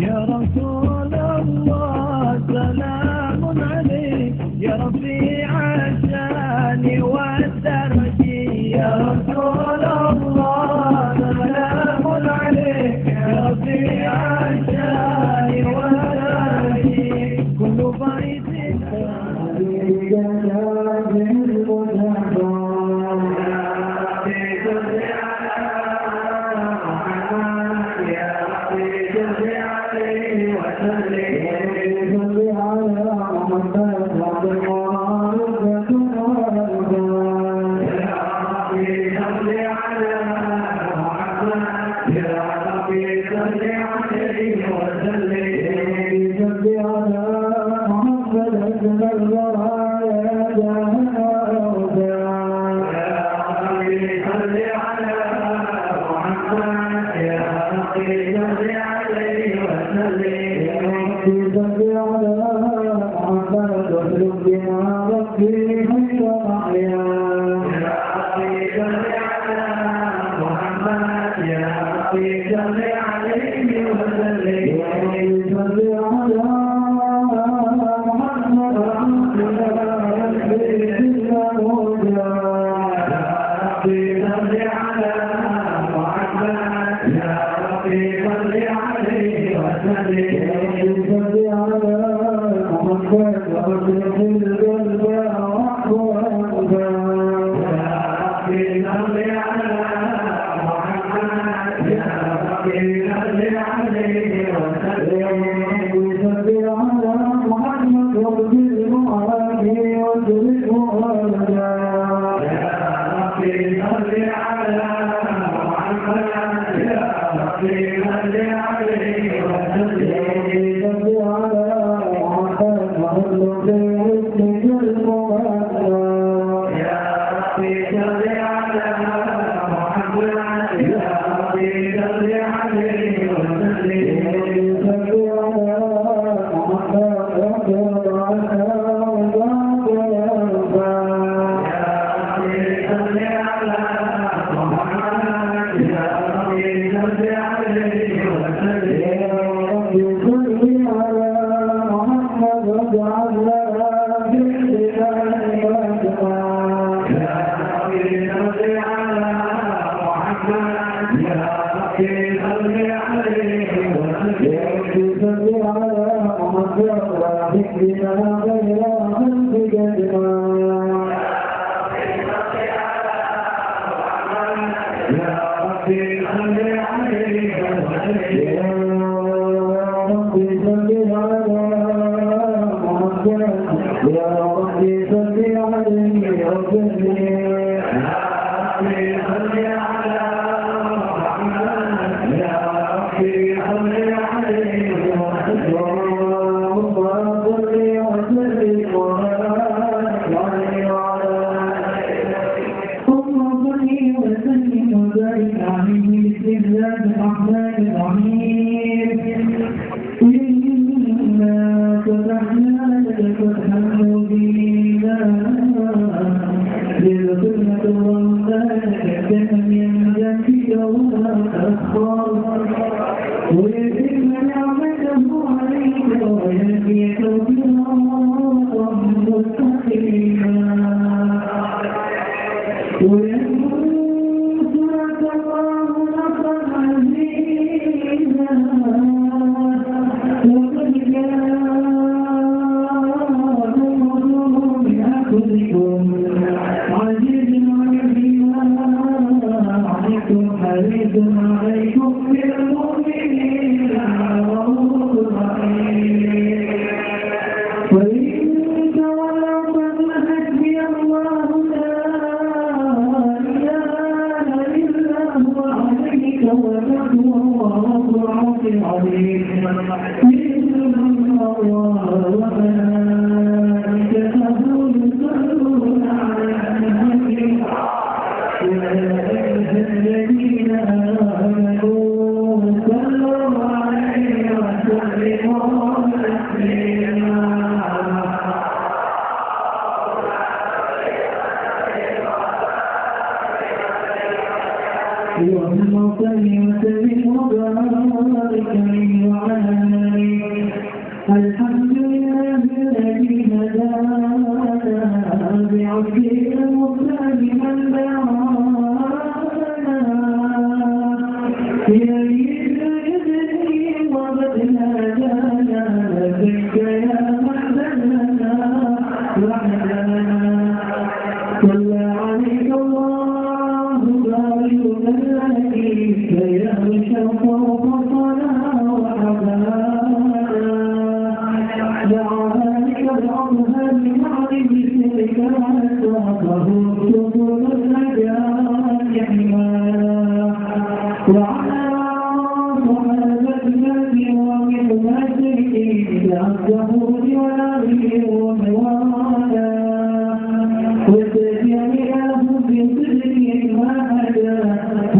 يا رسول الله سلام عليك يا رفيع الشان والدرج يا رسول الله سلام عليك يا رفيع الشان والدرج كل بيت اللهم صل وسلم وبارك عليه وعلى آله. الحمد لله الذي هدانا بعبده المختار من دعانا إليه بإذنه وقد هدانا لبيك يا محمدنا وحدنا. صلى عليك الله بارك ملائكتك يا شرف وفضلا وحبانا. دعانك الأظهر بمعرف سرك وأسرته سبل النجاة حمانا. وعلى صحابتك ومن مسجدك الزهور والأبي وموالا. وتجعله في صدق ما أدى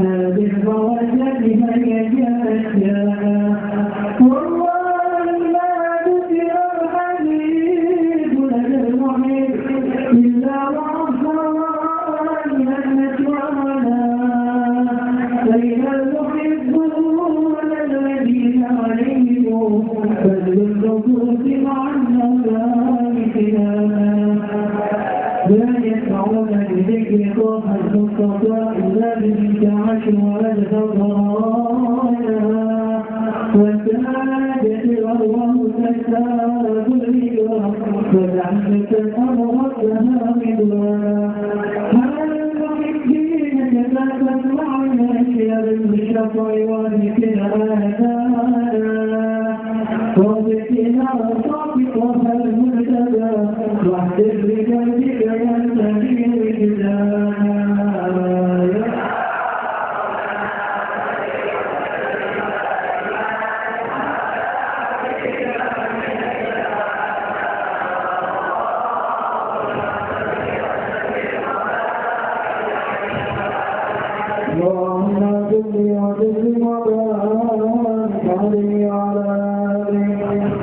هذه الضوجة من يجاشاها. والله لا ذكر الحديث لدى المحيط إلا وعصاني النسوانا. أين المحبون الذين عليهم فضل النفوس مع النظام خلاما. لا يسعون بذكر طه المصطفى إلا بانتعاش والفضايا. وسادت الأرواح تسار كلها فدعمت الأمر لها مدوانا. هل المحبين كتابت معنا شير بالشفع والذكر آثانا. وذكرنا صادقها المرتدى واحذر بقلبك ينتهي رجلانا. اللهم صل وسلم وبارك عليه وعلى آله.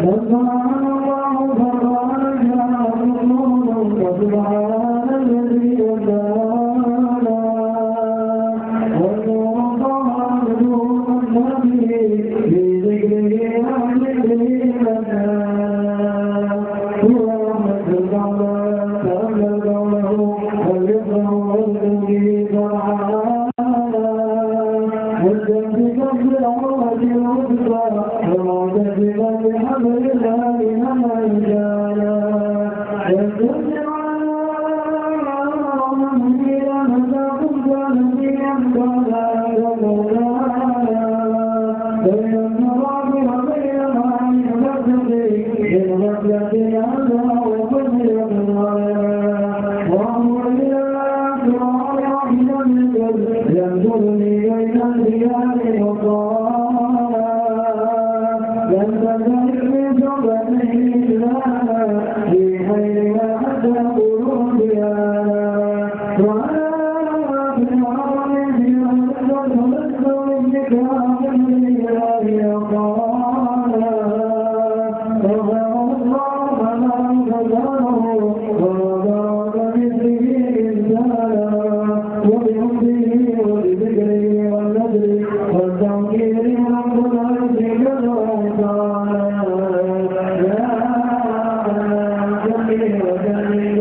سبحان الله فرجنا وسبحان الذي هدانا. والنور طه نور النبي بذكره وذكره لنا. اللهم صل على سيدنا قوله واليسر والذي فرعانا. والجنب قبل العروة الوسطى ومعتزلا بحبل الله لنا رجالا. والجنب على مهدينا مزاقم جانبيا قالا ومولانا. بين النظام وبين معين نفسه من غفلة عنها وكل يقضايا. وأمر الله واحدا من قبل ينظرني بين الرياح وقالا. لم تزل من صبته إسلاما في خيرها حتى قلوبها. وأنا في العالم وأسود وأسود بك من الله قالا. وغفر الله ما غفره وبارك مثله إنسانا. وبحمده وبذكره والنذر والتوكيل رب العرش جل وعلا. يا جميل وجميل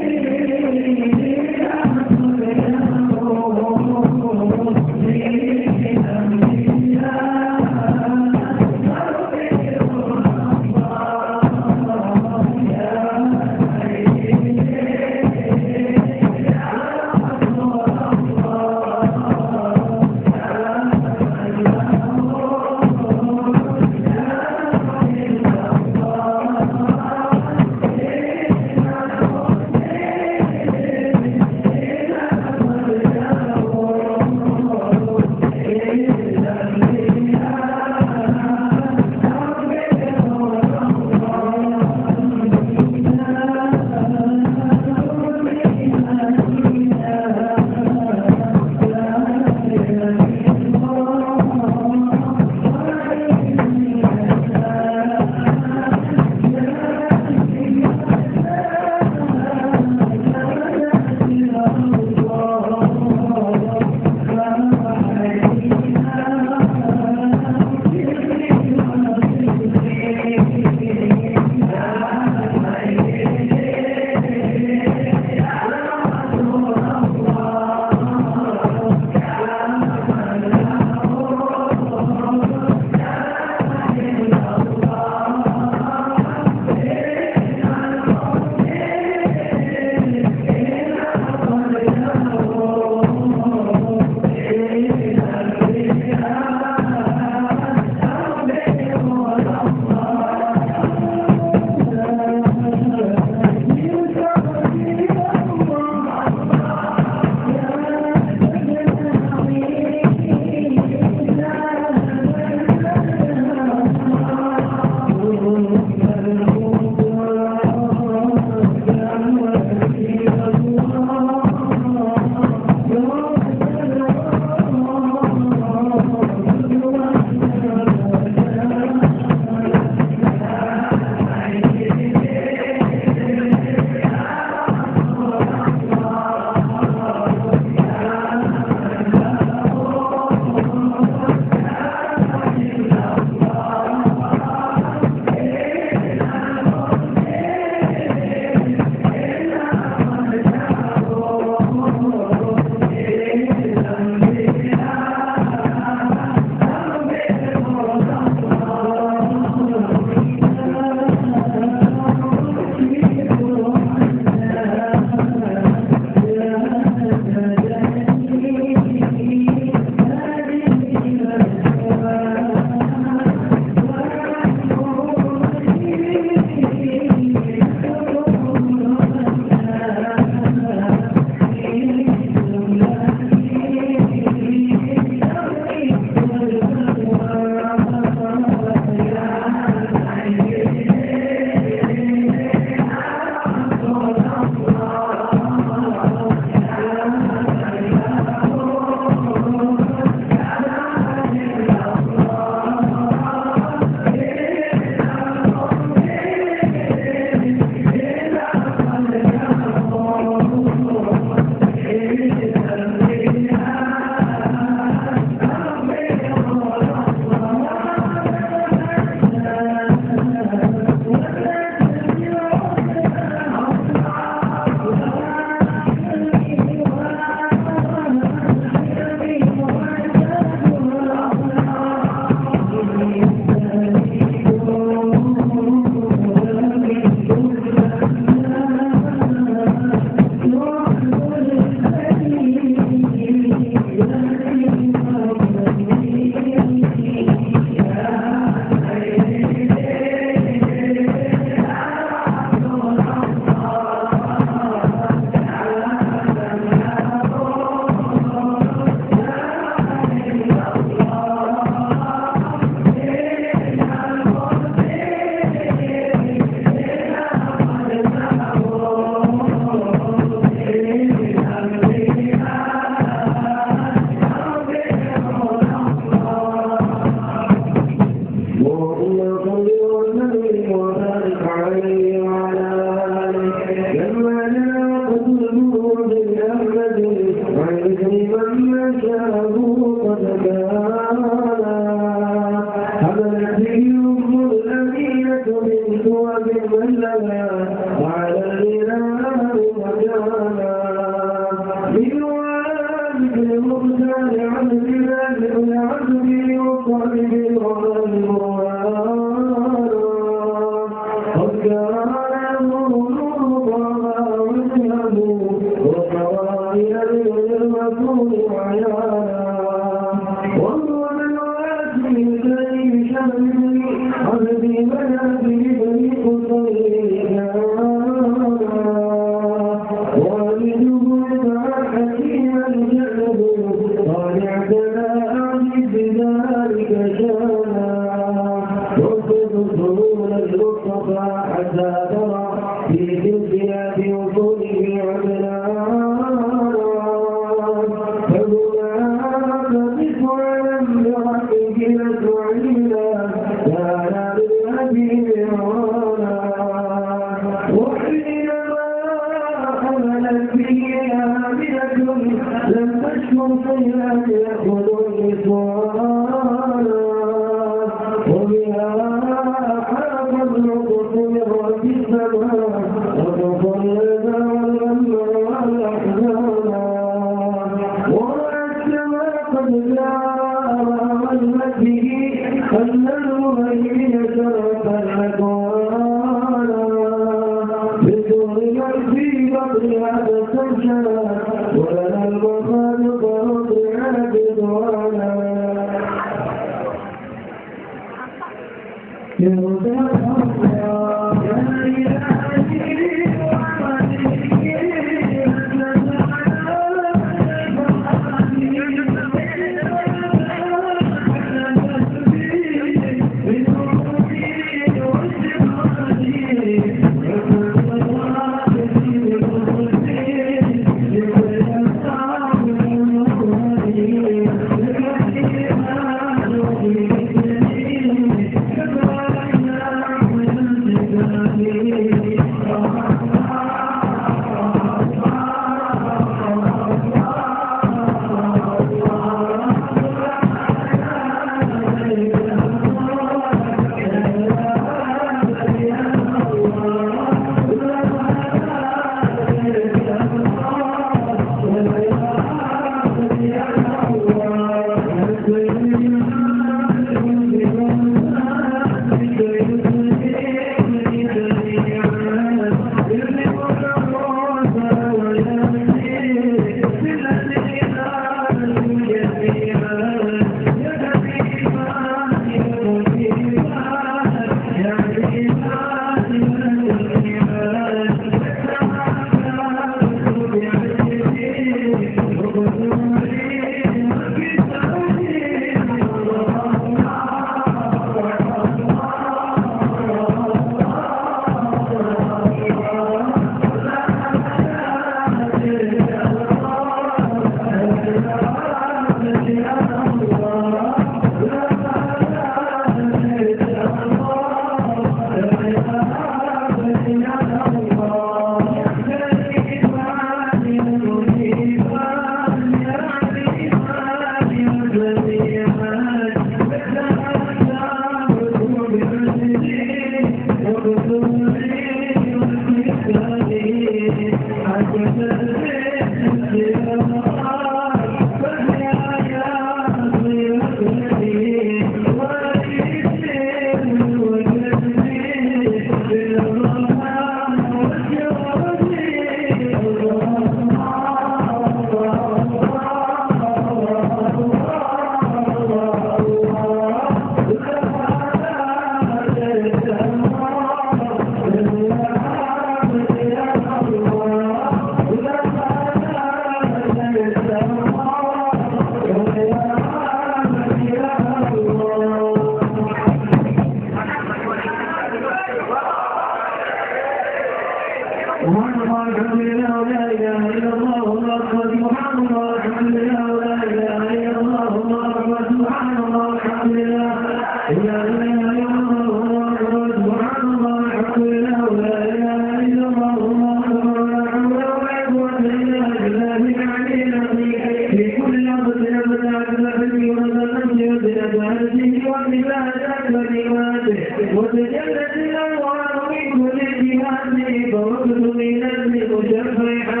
وتجلت الأنوار من كل جهات فوقت من المشفعانا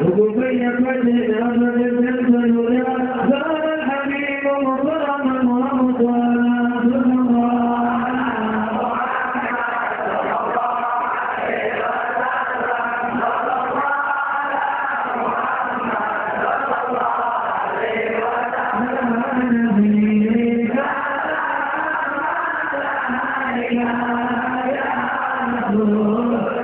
وكفي فتنا فتزلت الهدى زار الحبيب مصرما ومطالا صلى الله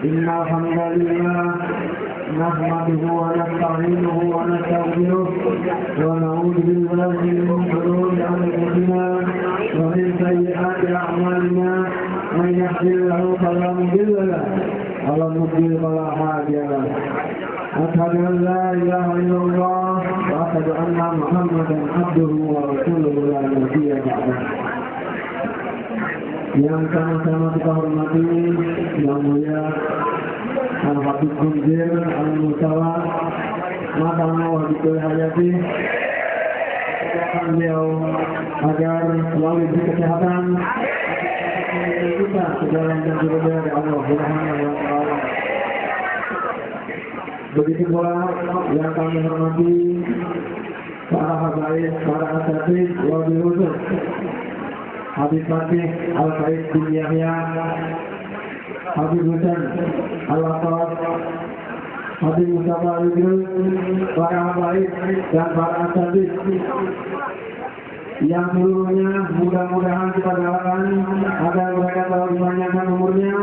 إن الحمد لله نحمده ونستعينه ونستغفره ونعوذ بالله من شرور أنفسنا ومن سيئات أعمالنا من يهده الله فلا مضل له ومن يضلل فلا هادي له أشهد أن لا إله إلا الله وأشهد أن محمدا عبده ورسوله لا نبي بعده. Yang sama-sama kita hormati yang mulia Al-Habib Munzir Al-Mustawa Matama Wabikul Hayati, beliau agar selalu diberi kesehatan kita sejalan dan juga dari Allah Subhanahu wa Ta'ala. Begitu pula yang kami hormati para habaib, para asatidz, wabil khusus Habib Fatih Al-Faid bin Yahya, Habib Husain Al-Atas, Habib Mustafa Al-Idrus, para habaib dan para asatidz yang seluruhnya mudah-mudahan kita doakan agar mereka selalu dipanjangkan umurnya,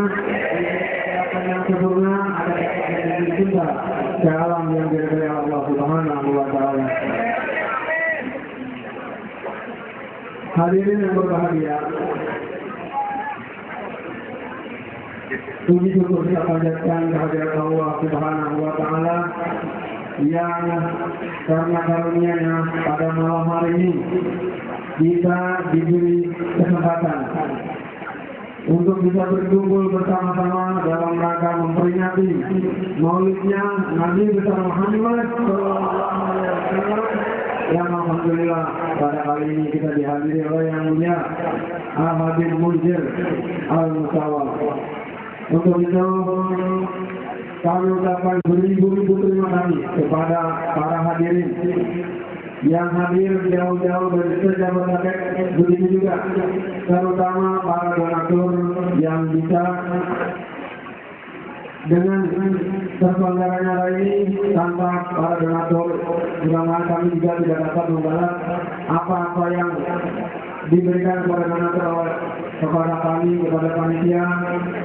yang sempurna, agar menjadi cinta ke alam yang diridhai Allah Subhanahu wa Ta'ala. Hadirin yang berbahagia, puji syukur kita panjatkan kehadirat Allah Subhanahu wa Ta'ala yang karena karunia-Nya pada malam hari ini kita diberi kesempatan untuk bisa berkumpul bersama-sama dalam rangka memperingati maulidnya Nabi besar Muhammad SAW, yang alhamdulillah pada kali ini kita dihadiri oleh yang mulia Al-Habib Munzir Al-Mustawa. Untuk itu kami ucapkan beribu-ribu terima kasih kepada para hadirin yang hadir jauh-jauh dari Jabodetabek, begitu juga terutama para donatur yang bisa dengan terselenggaranya hari ini. Tanpa para donatur, mudah-mudahan kami juga tidak dapat membalas apa-apa yang diberikan kepada donatur kepada kami, kepada panitia.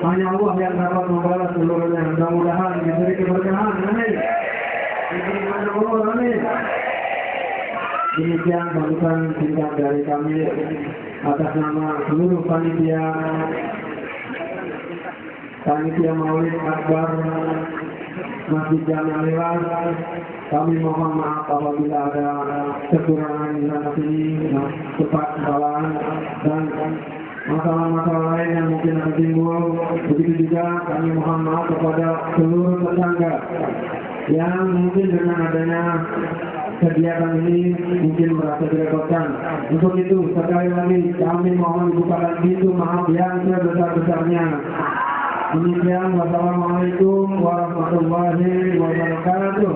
Hanya Allah yang dapat membalas seluruhnya. Mudah-mudahan diberi keberkahan. Amin. Diberi Allah. Amin. Demikian sambutan singkat dari kami atas nama seluruh panitia Maulid Akbar Masjid Jami Al-Ilas. Kami mohon maaf apabila ada kekurangan di sana sini, kesalahan dan masalah-masalah lain yang mungkin akan timbul. Begitu juga kami mohon maaf kepada seluruh tetangga yang mungkin dengan adanya kegiatan ini mungkin merasa direpotkan. Untuk itu sekali lagi kami mohon bukakan pintu maaf yang sebesar-besarnya. Demikian, wassalamualaikum warahmatullahi wabarakatuh.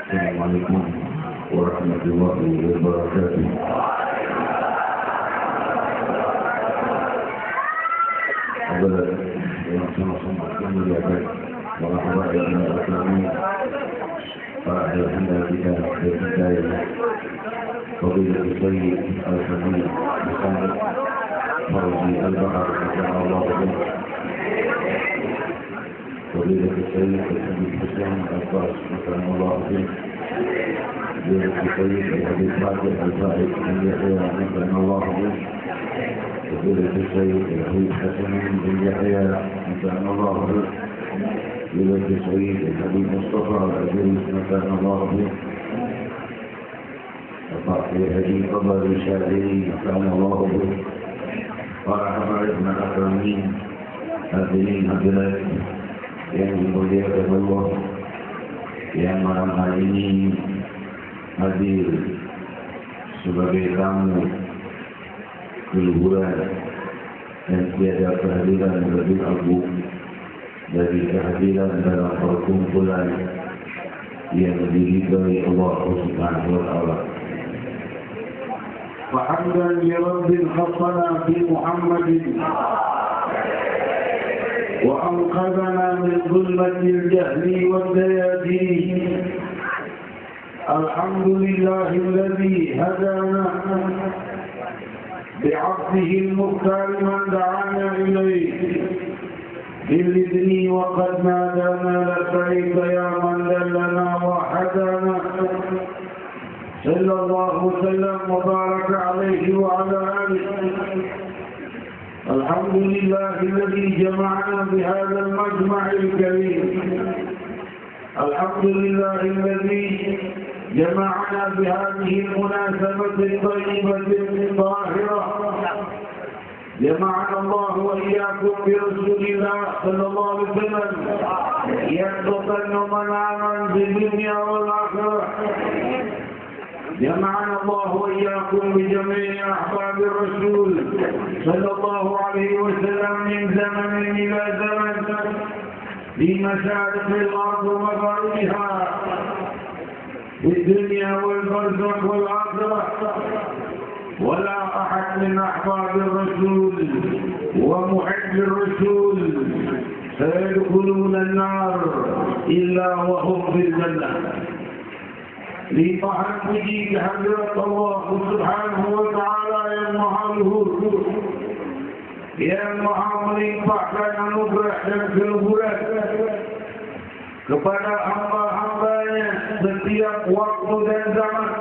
Assalamualaikum. ورحمة الله وبركاته. أولا yang sama-sama memuliakan para habaib dan aslamin, para ahli kita berhidayah, Fadilatul Sayyid Al-Habib Muhammad Fauzi Al-Bahar, Allah Fadilatul Sayyid Al-Habib Hussein Al-Abbas, Allah Fadilatul Sayyid Al-Habib Fatih Al-Faid Al-Yahya, Allah Fadilatul Sayyid Al-Habib Hasan bin Yahya, Allah Fadilatul Sayyid Al-Habib Mustafa Al-Aziz, Allah في هذه قبر الشافعي كان الله به. para habaib dan akramin, hadirin hadirat yang dimuliakan Allah, yang malam hari ini hadir sebagai tamu keluhuran dan tiada kehadiran lebih agung dari kehadiran dalam perkumpulan yang diridhai Allah Subhanahu wa taala. فحمدا لرب خصنا بمحمد وأنقذنا من ظلمة الجهل والدياجين. الحمد لله الذي هدانا بعبده المختار من دعانا إليه بالإذن وقد نادانا لبيك يا من دلنا وحدانا. صلى الله وسلم وبارك عليه وعلى آله. الحمد لله الذي جمعنا بهذا المجمع الكريم. الحمد لله الذي جمعنا بهذه المناسبة الطيبة الطاهرة. جمعنا الله وإياكم برسول الله صلى الله عليه وسلم يرزقنا منعما في الدنيا والآخرة. جمعنا الله وإياكم بجميع أحباب الرسول صلى الله عليه وسلم من زمن إلى زمن في مشارق الأرض ومغاربها في الدنيا والبرزخ والآخرة. ولا أحد من أحباب الرسول ومحب الرسول سيدخلون النار إلا وهم في الجنة. limpahan puji kehadirat Allah Subhanahu wa taala yang maha luhur, yang maha melimpahkan anugerah dan keluhuran kepada hamba-hambanya setiap waktu dan zaman,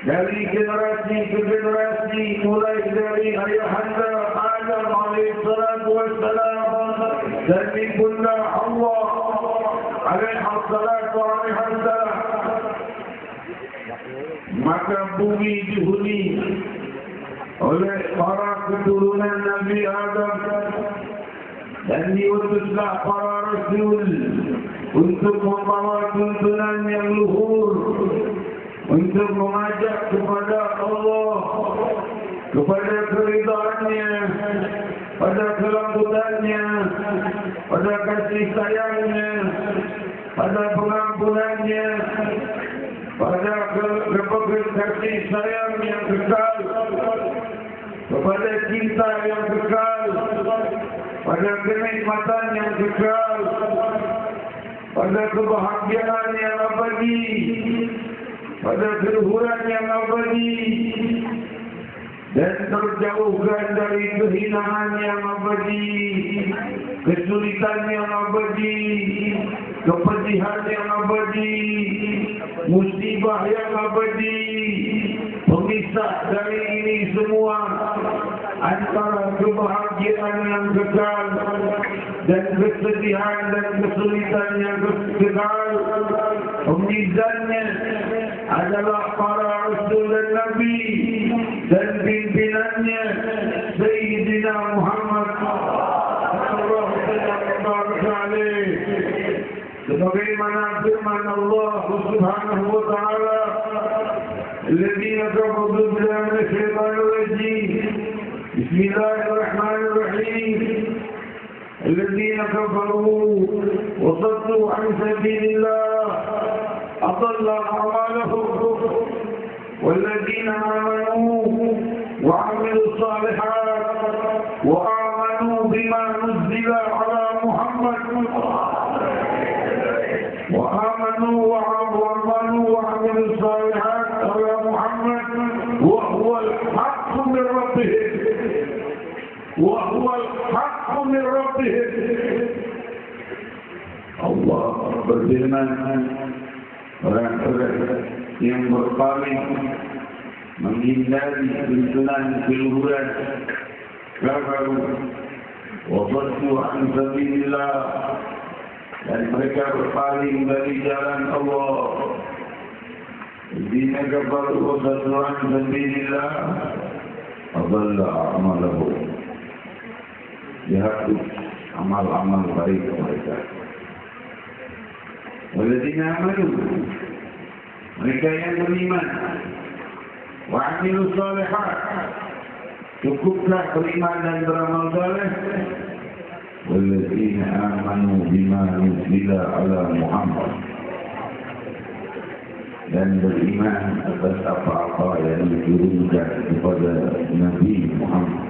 dari generasi ke generasi, mulai dari ayahanda Adam alaihissalatu wassalam dan ibunda Allah alaihissalatu wassalam. Maka bumi dihuni oleh para keturunan Nabi Adam dan diutuslah para rasul untuk membawa tuntunan yang luhur, untuk mengajak kepada Allah, kepada keridhaannya, pada kelembutannya, pada kasih sayangnya, pada pengampunannya, pada kasih sayang yang kekal, kepada cinta yang kekal, pada kenikmatan yang kekal, pada kebahagiaan yang abadi, pada keluhuran yang abadi, dan terjauhkan dari kehinaan yang abadi, kesulitan yang abadi, kepedihan yang abadi, musibah yang abadi, pemisah dari ini semua antara kebahagiaan yang kekal dan kesedihan dan kesulitan yang kekal. Pemizannya adalah para rasul dan nabi dan pimpinannya Sayyidina Muhammad sallallahu alaihi wasallam. Sebagaimana firman Allah Subhanahu wa taala, "Alladzina kafaru billahi minash shaitanir rajim. Bismillahirrahmanirrahim. Alladzina kafaru wa saddu 'an sabilillah أضل أعمالهم والذين آمنوا وعملوا الصالحات وآمنوا بما نزل على محمد وآمنوا وعملوا الصالحات على محمد وهو الحق من ربهم Allah berfirman, orang-orang yang berpaling menghindari tuntunan keluhuran kafaru wa saddu an sabilillah, dan mereka berpaling dari jalan Allah. Dina kafaru wa saddu an sabilillah adalla a'malahum, dihapus amal-amal baik mereka. Walladzina amanu, mereka yang beriman, wa amilus shalihat, cukuplah beriman dan beramal saleh. Walladzina amanu bima nuzila ala Muhammad, dan beriman atas apa-apa yang diturunkan kepada Nabi Muhammad.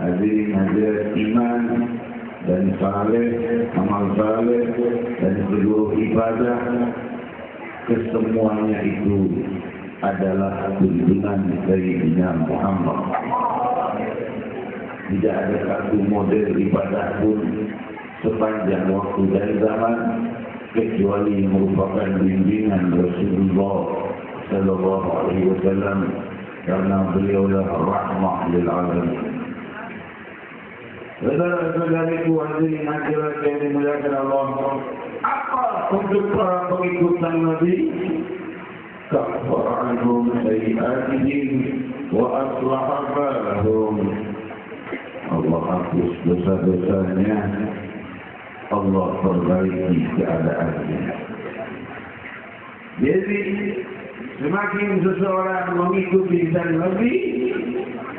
Hadirin iman dan saleh, amal saleh dan seluruh ibadah, kesemuanya itu adalah tuntunan Sayyidina Muhammad. Tidak ada satu model ibadah pun sepanjang waktu dan zaman kecuali merupakan bimbingan Rasulullah Sallallahu Alaihi Wasallam, karena beliaulah rahmah lil alamin. Saudara-saudariku hadirin hadirat yang dimuliakan Allah, apa untuk para pengikut Nabi? Kaffara anhum sayyi'atihim wa aslaha balahum. Allah hapus dosa-dosanya, Allah perbaiki keadaannya. Jadi semakin seseorang mengikuti Nabi,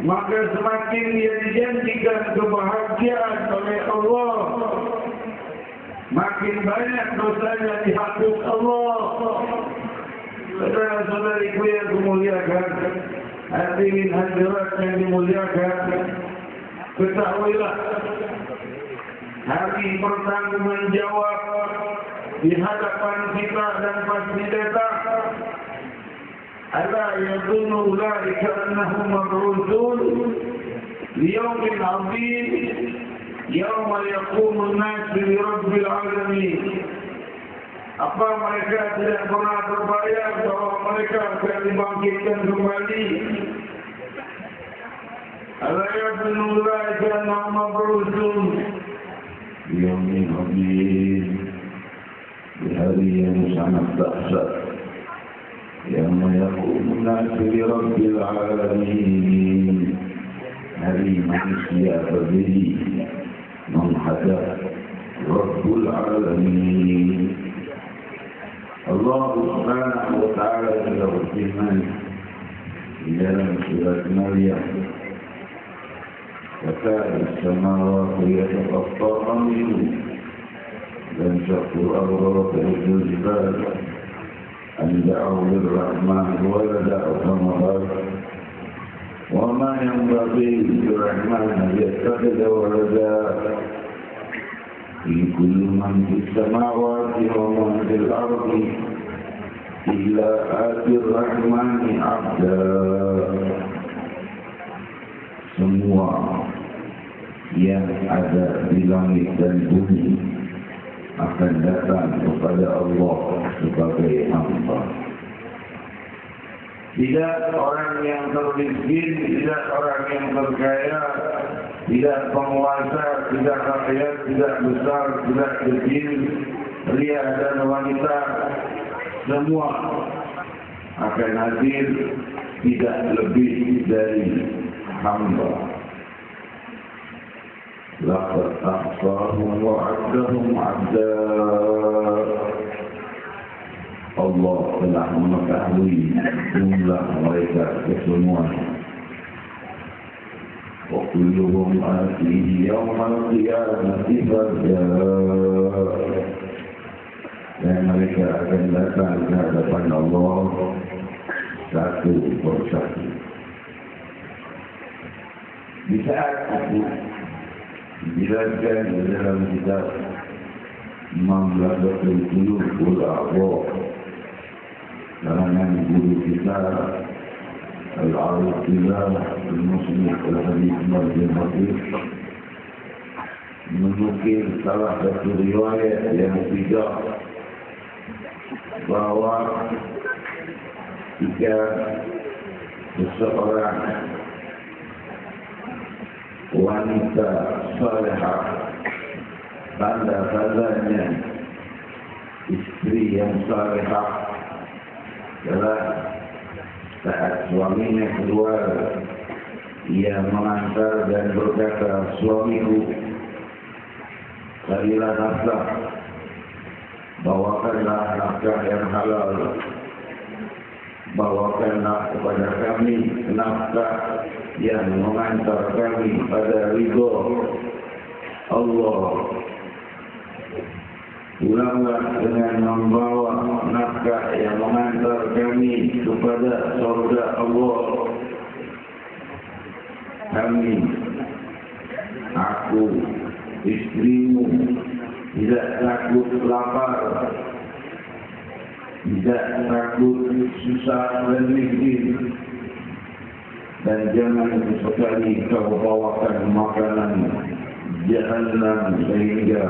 maka semakin dia dijanjikan kebahagiaan oleh Allah, makin banyak dosanya dihapus Allah. Saudara-saudariku yang dimuliakan, hadirin hadirat yang dimuliakan, ketahuilah hari pertanggungjawaban di hadapan kita dan pasti datang. ألا يظن أولئك أنهم مبعوثون ليوم عظيم يوم يقوم الناس لرب العالمين. Apa mereka tidak pernah terbayang bahwa mereka akan dibangkitkan kembali? Ala yadhunnu ulaika annahum mab'utsun li yawmin 'azim, di hari yang sangat dahsyat, yang yaqumun nasu li rabbil alamin, hari manusia berdiri menghadap Rabbul Alamin. Allah Subhanahu wa ta'ala juga berfirman di dalam surat Maryam, "Takadu as-samawati yatafattarna minhu wa tanshaqqu al-ardu wa takhirru al-jibalu an da'u lir-rahmani walada wa ma yanbaghi lir-rahmani an yattakhidha walada in kullu man fis samawati wa man fil ardi illa atir-rahmani 'abda." Semua yang ada di langit dan bumi akan datang kepada Allah sebagai hamba. Tidak orang yang termiskin, tidak orang yang berkaya, tidak penguasa, tidak rakyat, tidak besar, tidak kecil, pria dan wanita, semua akan hadir, tidak lebih dari hamba. Laqad ahsahum wa 'addahum 'adda. Allah telah mengetahui jumlah mereka kesemuanya. Wa kulluhum atihi yawmal qiyamati farda. Dan dan mereka akan datang ke hadapan Allah satu persatu. Di saat itu dijelaskan di dalam kitab Mamlakatul Qulub Al-A'dha karangan guru kita Al-Arif Billah Al-Muslim Al-Hadith Marjin Hadith menukil salah satu riwayat yang tidak bahawa jika seseorang wanita salihah tanda-tandanya istri yang salihah adalah saat suaminya keluar ia mengantar dan berkata, suamiku carilah nafkah, bawakanlah nafkah yang halal, bawakanlah kepada kami nafkah yang mengantar kami pada ridho Allah. Pulanglah dengan membawa nafkah yang mengantar kami kepada surga Allah. Kami, aku, istrimu tidak takut lapar, tidak takut susah dan miskin, dan jangan sekali kau bawakan makanan Jahannam sehingga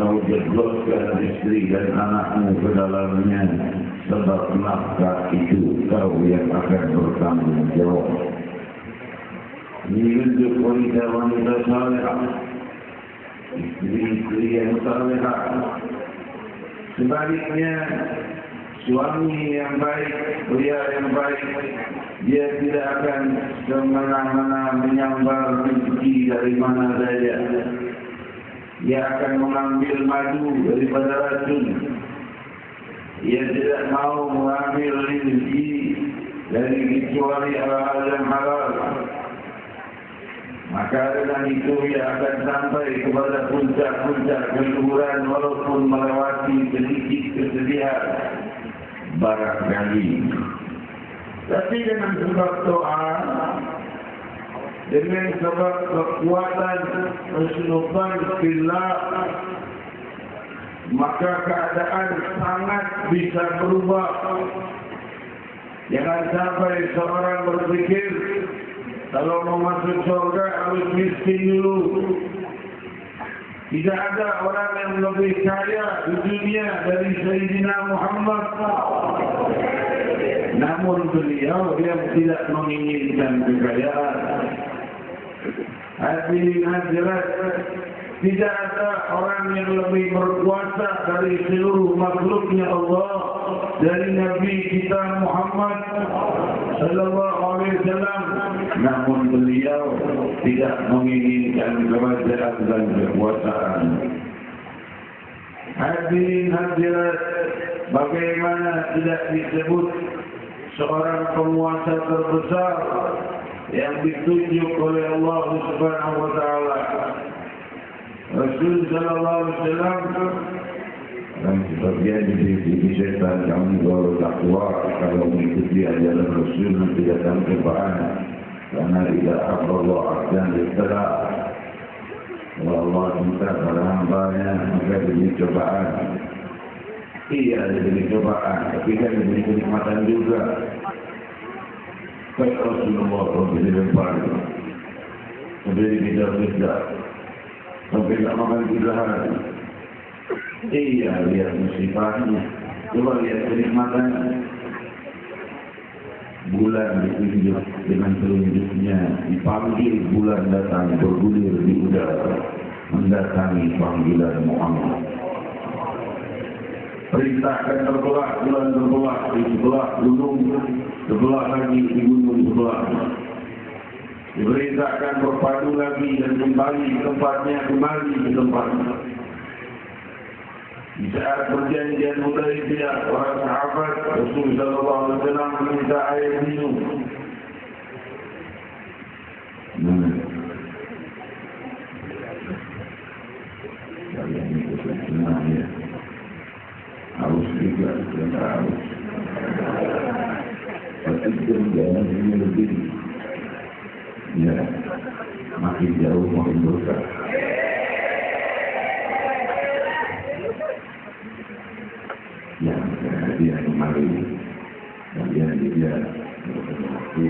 kau jebloskan istri dan anakmu ke dalamnya, sebab nafkah itu kau yang akan bertanggung jawab. Ini bentuk wanita-wanita salihah, istri-istri yang salihah. Sebaliknya, suami yang baik, pria yang baik, dia tidak akan semena-mena menyambar rezeki dari mana saja. Dia akan mengambil madu daripada racun. Dia tidak mau mengambil rezeki dari kecuali hal-hal yang halal. Maka dengan itu ia akan sampai kepada puncak-puncak kesuburan walaupun melewati sedikit kesedihan barangkali. Tapi dengan sebab doa, dengan sebab kekuatan kesunupan billah, maka keadaan sangat bisa berubah. Jangan sampai seorang berpikir kalau mau masuk surga harus miskin dulu. Tidak ada orang yang lebih kaya di dunia dari Sayyidina Muhammad. Namun beliau yang tidak menginginkan kekayaan. Hadirin hadirat, tidak ada orang yang lebih berkuasa dari seluruh makhluknya Allah, dari Nabi kita Muhammad sallallahu alaihi wasallam. Namun beliau tidak menginginkan kerajaan dan kekuasaan. Hadirin hadirat, bagaimana tidak disebut seorang penguasa terbesar yang ditunjuk oleh Allah Subhanahu wa taala. Rasul sallallahu alaihi wasallam dan sebagian di syaitan kami baru takwa kalau mengikuti ajaran Rasul nanti datang cobaan, karena tidak Allah akan diterah. Kalau Allah minta pada hambanya maka diberi cobaan. Iya, diberi cobaan, tapi kan diberi kenikmatan juga. Baik Rasulullah berbeda depan, sampai dikejar-kejar, sampai tak makan 3 hari. Iya, lihat musibahnya. Coba lihat kenikmatannya. Bulan ditunjuk dengan telunjuknya, dipanggil bulan datang bergulir di udara, mendatangi panggilan Muhammad. Perintahkan terbelah, bulan terbelah di sebelah gunung, sebelah lagi di gunung sebelah. Diperintahkan berpadu lagi dan kembali tempatnya, kembali ke tempatnya. Di saat perjanjian Hudaybiyah, para sahabat Rasul sallallahu alaihi wasallam meminta air minum. Kalian itu senang ya. Harus yang tahu. Tapi jangan ini lebih, ya, makin jauh makin dosa. Yang dia kemarin, dan dia waktu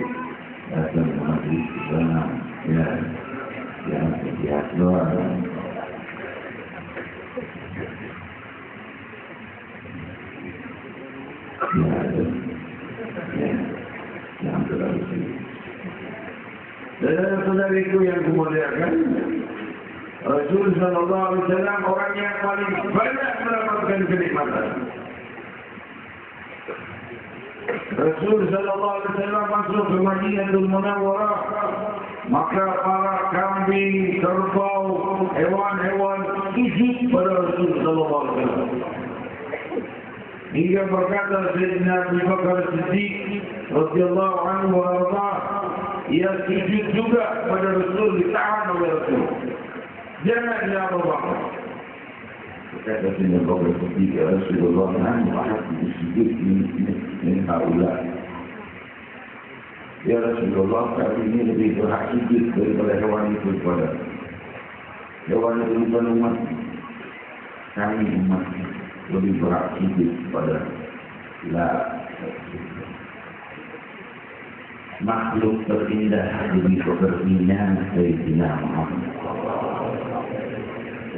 datang kemari ke sana, ya, yang sekian doang. Yang terlalu sini. Dan saudariku yang kemuliakan, Rasul Sallallahu Alaihi Wasallam orang yang paling banyak mendapatkan kenikmatan. Rasul Sallallahu Alaihi Wasallam masuk ke Madinatul Munawwarah, maka para kambing, kerbau, hewan-hewan sujud pada Rasul Sallallahu Alaihi Wasallam. Hingga berkata Sayyidina Abu Bakar Siddiq radhiyallahu anhu wa arda, ia sujud juga pada Rasul, ditahan oleh Rasul. Jangan ya Abu Bakar. Kata Sayyidina Abu Bakar Siddiq, ya Rasulullah, nahnu ahaqqu bisujud min haula. Ya Rasulullah, kami ini lebih berhak sujud daripada hewan itu kepada hewan itu bukan umat. Kami umat lebih berhak sujud pada makhluk terindah lebih berminat Sayyidina Muhammad.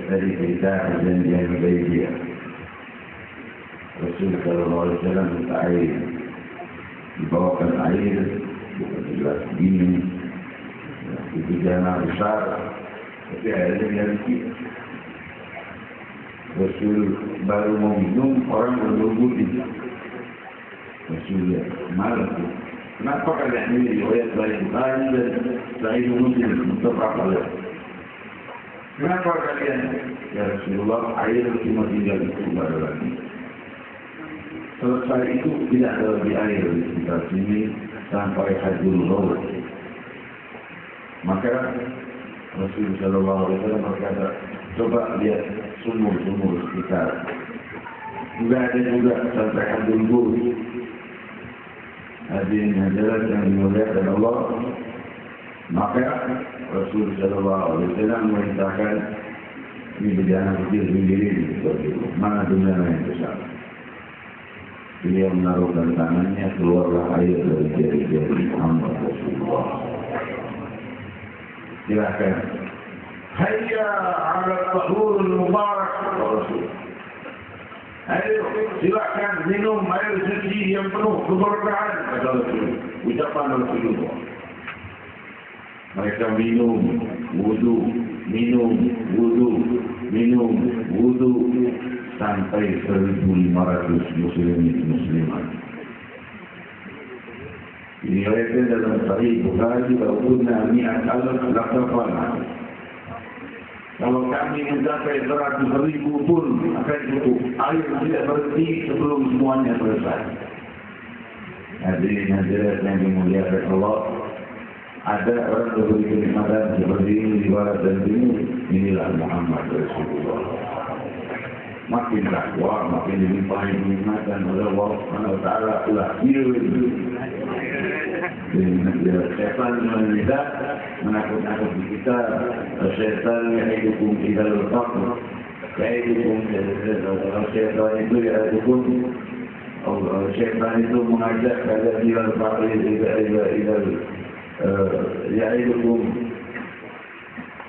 Dari cerita perjanjian Hudaybiyah, Rasul Sallallahu Alaihi Wasallam minta air, dibawakan air di gelas begini, itu jangan besar, tapi airnya yang kecil. Rasul baru mau minum, orang berlumut. Rasul ya, malah tu. Kenapa kalian ini riwayat Sahih Bukhari dan Sahih Muslim muttafaq alaih? Kenapa kalian? Ya Rasulullah, air cuma tinggal itu baru lagi. Selesai itu tidak ada lagi air di sekitar sini sampai Hajjul Ghawr. Maka Rasul Sallallahu Alaihi Wasallam berkata, coba lihat sumur-sumur sekitar. Juga ada juga sampai Hajjul Ghawr. Hadirin hadirat yang dimuliakan Allah, maka Rasul Sallallahu Alaihi Wasallam merintahkan ini berjalan kecil sendiri, mana dunia yang besar. Beliau menaruhkan tangannya, keluarlah air dari jari-jari Muhammad Rasulullah. Silakan. Hayya ala tahurul mubarak Rasul. Ayo silakan minum air suci yang penuh keberkahan, kata Rasul. Ucapan Rasulullah. Mereka minum wudu, minum wudu, minum wudu sampai 1.500 muslimat. Ini ayatnya dalam Sahih Bukhari, walaupun niat Allah lakafana. Kalau kami mencapai 100.000 pun akan cukup. Air tidak berhenti sebelum semuanya selesai. Hadirin hadirat yang dimuliakan Allah, ada orang berberi kenikmatan seperti ini di barat dan timur. Inilah Muhammad Rasulullah. Makin takwa, makin dilimpahi kenikmatan oleh Allah Subhanahu wa Ta'ala. Ulah syaitan menyidak, menakut-nakuti kita. Syaitan ya'idukum idal faqr, ya'idukum syaitan itu ya'idukum, syaitan itu mengajak agar ilal faqr, ya'idukum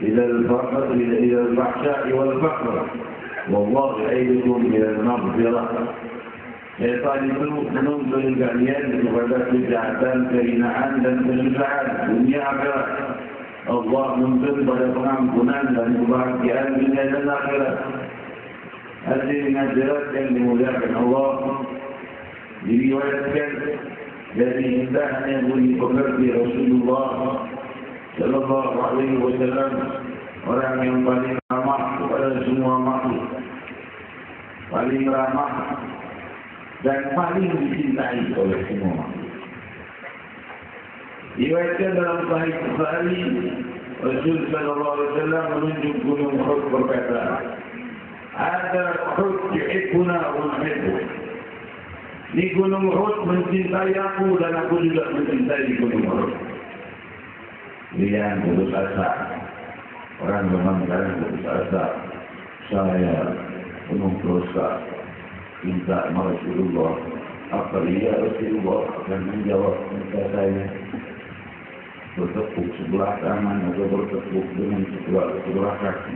ilal faqr, ilal fahsya'i wal faqr, wallahu ya'idukum ilal maghfirah. Syaitan itu menuntun kalian kepada kejahatan, kehinaan dan kesusahan dunia akhirat. Allah menuntun pada pengampunan dan kebahagiaan dunia dan akhirat. Hadirin hadirat yang dimuliakan Allah, diriwayatkan dari indahnya bunyi pekerti Rasulullah Sallallahu Alaihi Wasallam, orang yang paling ramah kepada semua makhluk, paling ramah dan paling dicintai oleh semua. Riwayatnya dalam Sahih Bukhari, Rasul Sallallahu Alaihi Wasallam menunjuk gunung Uhud berkata, "Ada Uhud yuhibbuna wa nuhibbu." di Gunung Uhud mencintai aku dan aku juga mencintai di Gunung Uhud. Dia putus asa. Orang memang sekarang putus asa. Saya penuh dosa. Minta Rasulullah. Apa dia Rasulullah akan menjawab minta saya? Bertepuk sebelah kanan atau bertepuk dengan sebelah kaki.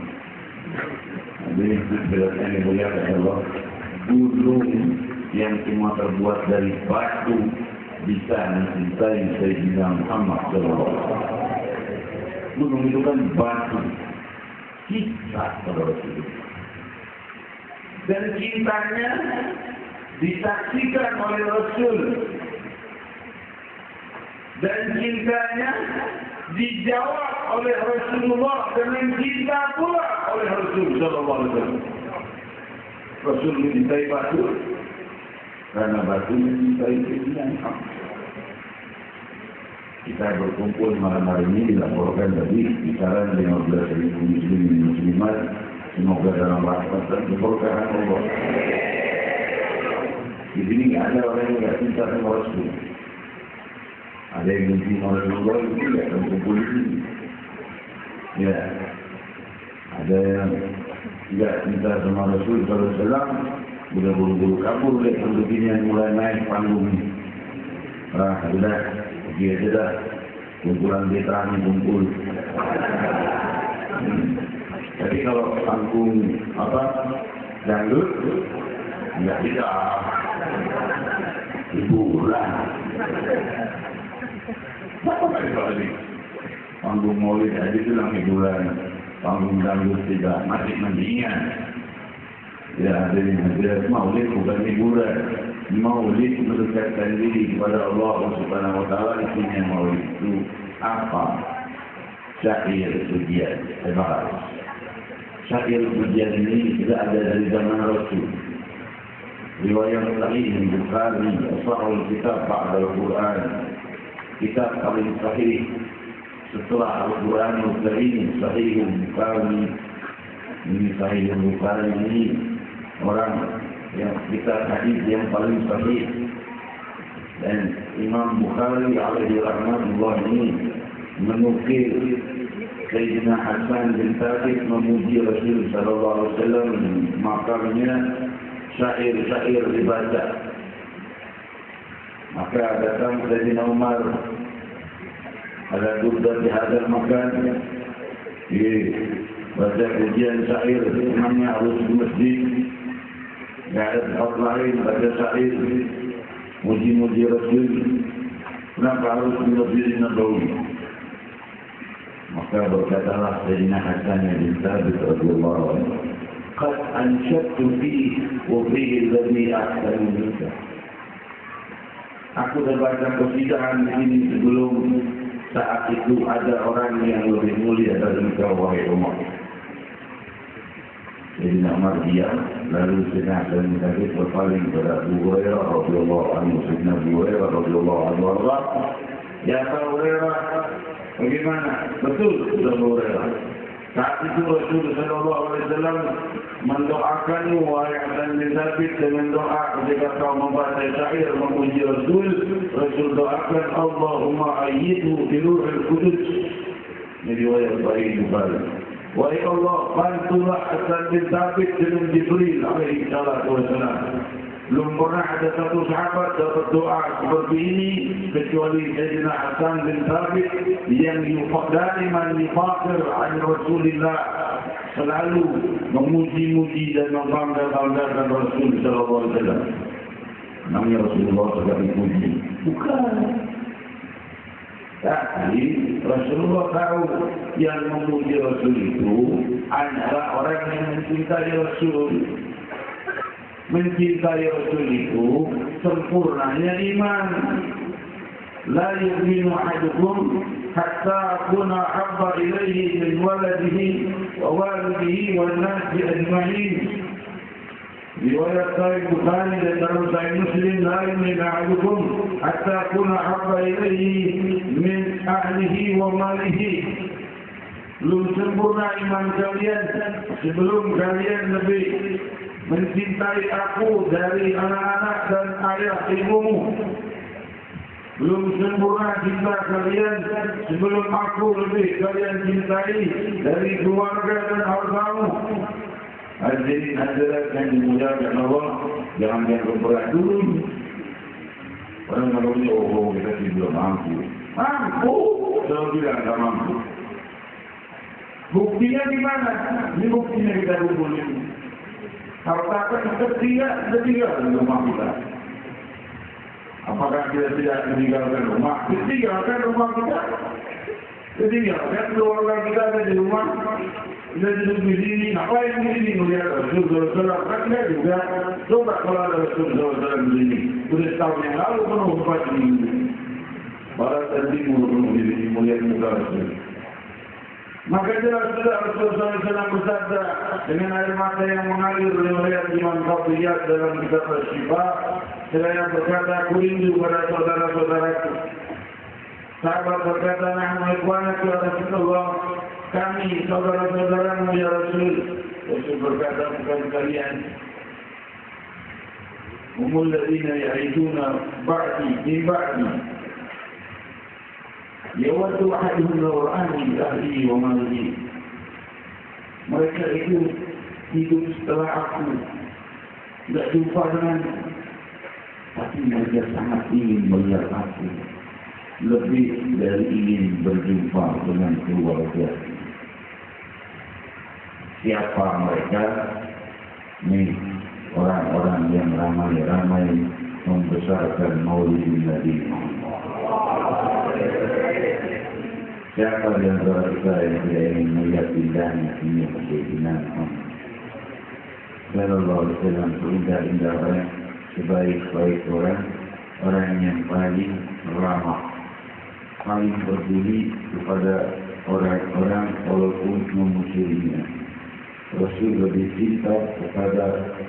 Jadi sebenarnya ini mulia Allah. Gunung yang cuma terbuat dari batu bisa mencintai Sayyidina Muhammad SAW. Gunung itu kan batu, cinta kepada Rasulullah. Dan cintanya disaksikan oleh Rasul. Dan cintanya dijawab oleh Rasulullah dengan cinta pula oleh Rasul sallallahu alaihi wasallam. Rasul mencintai batu karena batu mencintai Sayyidina. Kita berkumpul malam hari ini dilaporkan tadi kisaran 15.000 muslim dan muslimat. Semoga dalam rahmat dan keberkahan Allah. Di sini tidak ada orang yang tidak cinta sama Rasul. Ada yang benci Rasulullah itu tidak akan kumpul di sini. Ya, ada yang tidak cinta sama Rasul SAW, sudah buru-buru kabur lihat begini yang mulai naik panggung. Sudah, pergi aja dah. Kumpulan veteran kumpul. Jadi kalau panggung dangdut, tidak hiburan. Apa kali panggung maulid aja itu lang hiburan, panggung dangdut tidak, masih mendingan. Ya, jadi maulid bukan hiburan. Maulid mendekatkan diri kepada Allah Subhanahu Wa Taala. Isinya maulid itu apa? Syair pujian, syair pujian ini tidak ada dari zaman Rasul. Riwayat sahih Bukhari, Sahih kitab ba'da Al-Quran. Kitab paling sahih setelah Al-Quran Al-Karim, Sahih Bukhari. Ini Sahih Bukhari ini orang yang kitab hadis yang paling sahih. Dan Imam Bukhari alaihi rahmatullah ini menukil Sayyidina Hasan bin Thabit memuji Rasul sallallahu alaihi wasallam, makamnya syair-syair dibaca. Maka datang Sayyidina Umar ala durda di hadal makan, baca pujian syair, imamnya harus di masjid. Tidak ada tempat lain baca syair, muji-muji Rasul. Kenapa harus di Masjid Nabawi? Maka berkatalah Sayyidina Hasan bin Thabit radhiyallahu anhu, "Qad anshadtu fihi wa fihi alladhi ahsanu minka." Aku dah baca qasidahan ini sebelum saat itu ada orang yang lebih mulia dari engkau wahai Umar. Sayyidina Umar diam, lalu Sayyidina Hasan bin Thabit berpaling kepada Abu Hurairah radhiyallahu anhu. Sayyidina Abu Hurairah radhiyallahu anhu, "Ya Abu Hurairah, bagaimana? Betul sudah Abu Hurairah. Saat itu Rasul sallallahu alaihi wasallam mendoakanmu wahai Hasan bin Thabit dengan doa ketika kau membaca syair memuji Rasul. Rasul doakan Allahumma ayyidhu bi ruhil qudus." Ini riwayat Sahih Bukhari. Wahai Allah, bantulah Hasan bin Thabit dengan Jibril alaihi salatu wassalam. Belum pernah ada satu sahabat dapat doa seperti ini kecuali Sayyidina Hasan bin Thabit yang dariman yufakir an Rasulillah, selalu memuji-muji dan membangga-banggakan Rasul sallallahu alaihi wasallam. Namanya Rasulullah sudah dipuji. Bukan. Tapi Rasulullah tahu yang memuji Rasul itu adalah orang yang mencintai Rasul. Mencintai Rasul itu sempurnanya iman. La yu'minu ahadukum hatta akuna habba ilaihi min waladihi wa walidihi wa nasi ajma'in. Riwayat Sahih Bukhari dan dalam Sahih Muslim, la yu'minu ahadukum hatta akuna habba ilaihi min ahlihi wa malihi. Belum sempurna iman kalian sebelum kalian lebih mencintai aku dari anak-anak dan ayah ibumu. Belum sempurna cinta kalian sebelum aku lebih kalian cintai dari keluarga dan hartamu. Hadirin hadirat yang dimuliakan Allah, jangan dianggap berat dulu. Orang kalau ini, kita sih belum mampu. Mampu, saya bilang tak mampu. Buktinya di mana? Ini buktinya kita kumpul ini. Hartakan ketiga di rumah kita. Apakah kita tidak meninggalkan rumah? Tinggalkan rumah kita. Tinggalkan keluarga kita ada di rumah. Kita duduk di sini. Ngapain di sini? Melihat Rasul-Rasul. Kan tidak juga. Coba kalau ada Rasul-Rasul di sini. Sudah tahun yang lalu penuh tempat ini. Barat dan timur penuh di sini. Melihat muka Rasul. Maka jelas-jelas Rasulullah SAW bersabda dengan air mata yang mengalir riwayat Imam Qatiyat dalam kitab Al-Syifa. Saya berkata, aku rindu pada saudara-saudaraku. Sahabat berkata, nahnu ikhwanak ya Rasulullah, kami saudara-saudaramu ya Rasul. Rasul berkata, bukan kalian. Humul ladina ya'iduna ba'di min ba'di. Yawaddu ahaduhum law ra'ani bi ahlihi wa malihi. Mereka itu hidup setelah aku, tidak jumpa dengan, tapi mereka sangat ingin melihat aku, lebih dari ingin berjumpa dengan keluarga. Siapa mereka? Nih, orang-orang yang ramai-ramai membesarkan Maulidin Nabi Muhammad. Siapa di antara kita yang tidak ingin melihat indahnya ini Sayyidina Muhammad sallallahu alaihi wasallam, indah-indah orang, sebaik-baik orang, orang yang paling ramah, paling peduli kepada orang-orang walaupun memusuhinya. Rasul lebih cinta kepada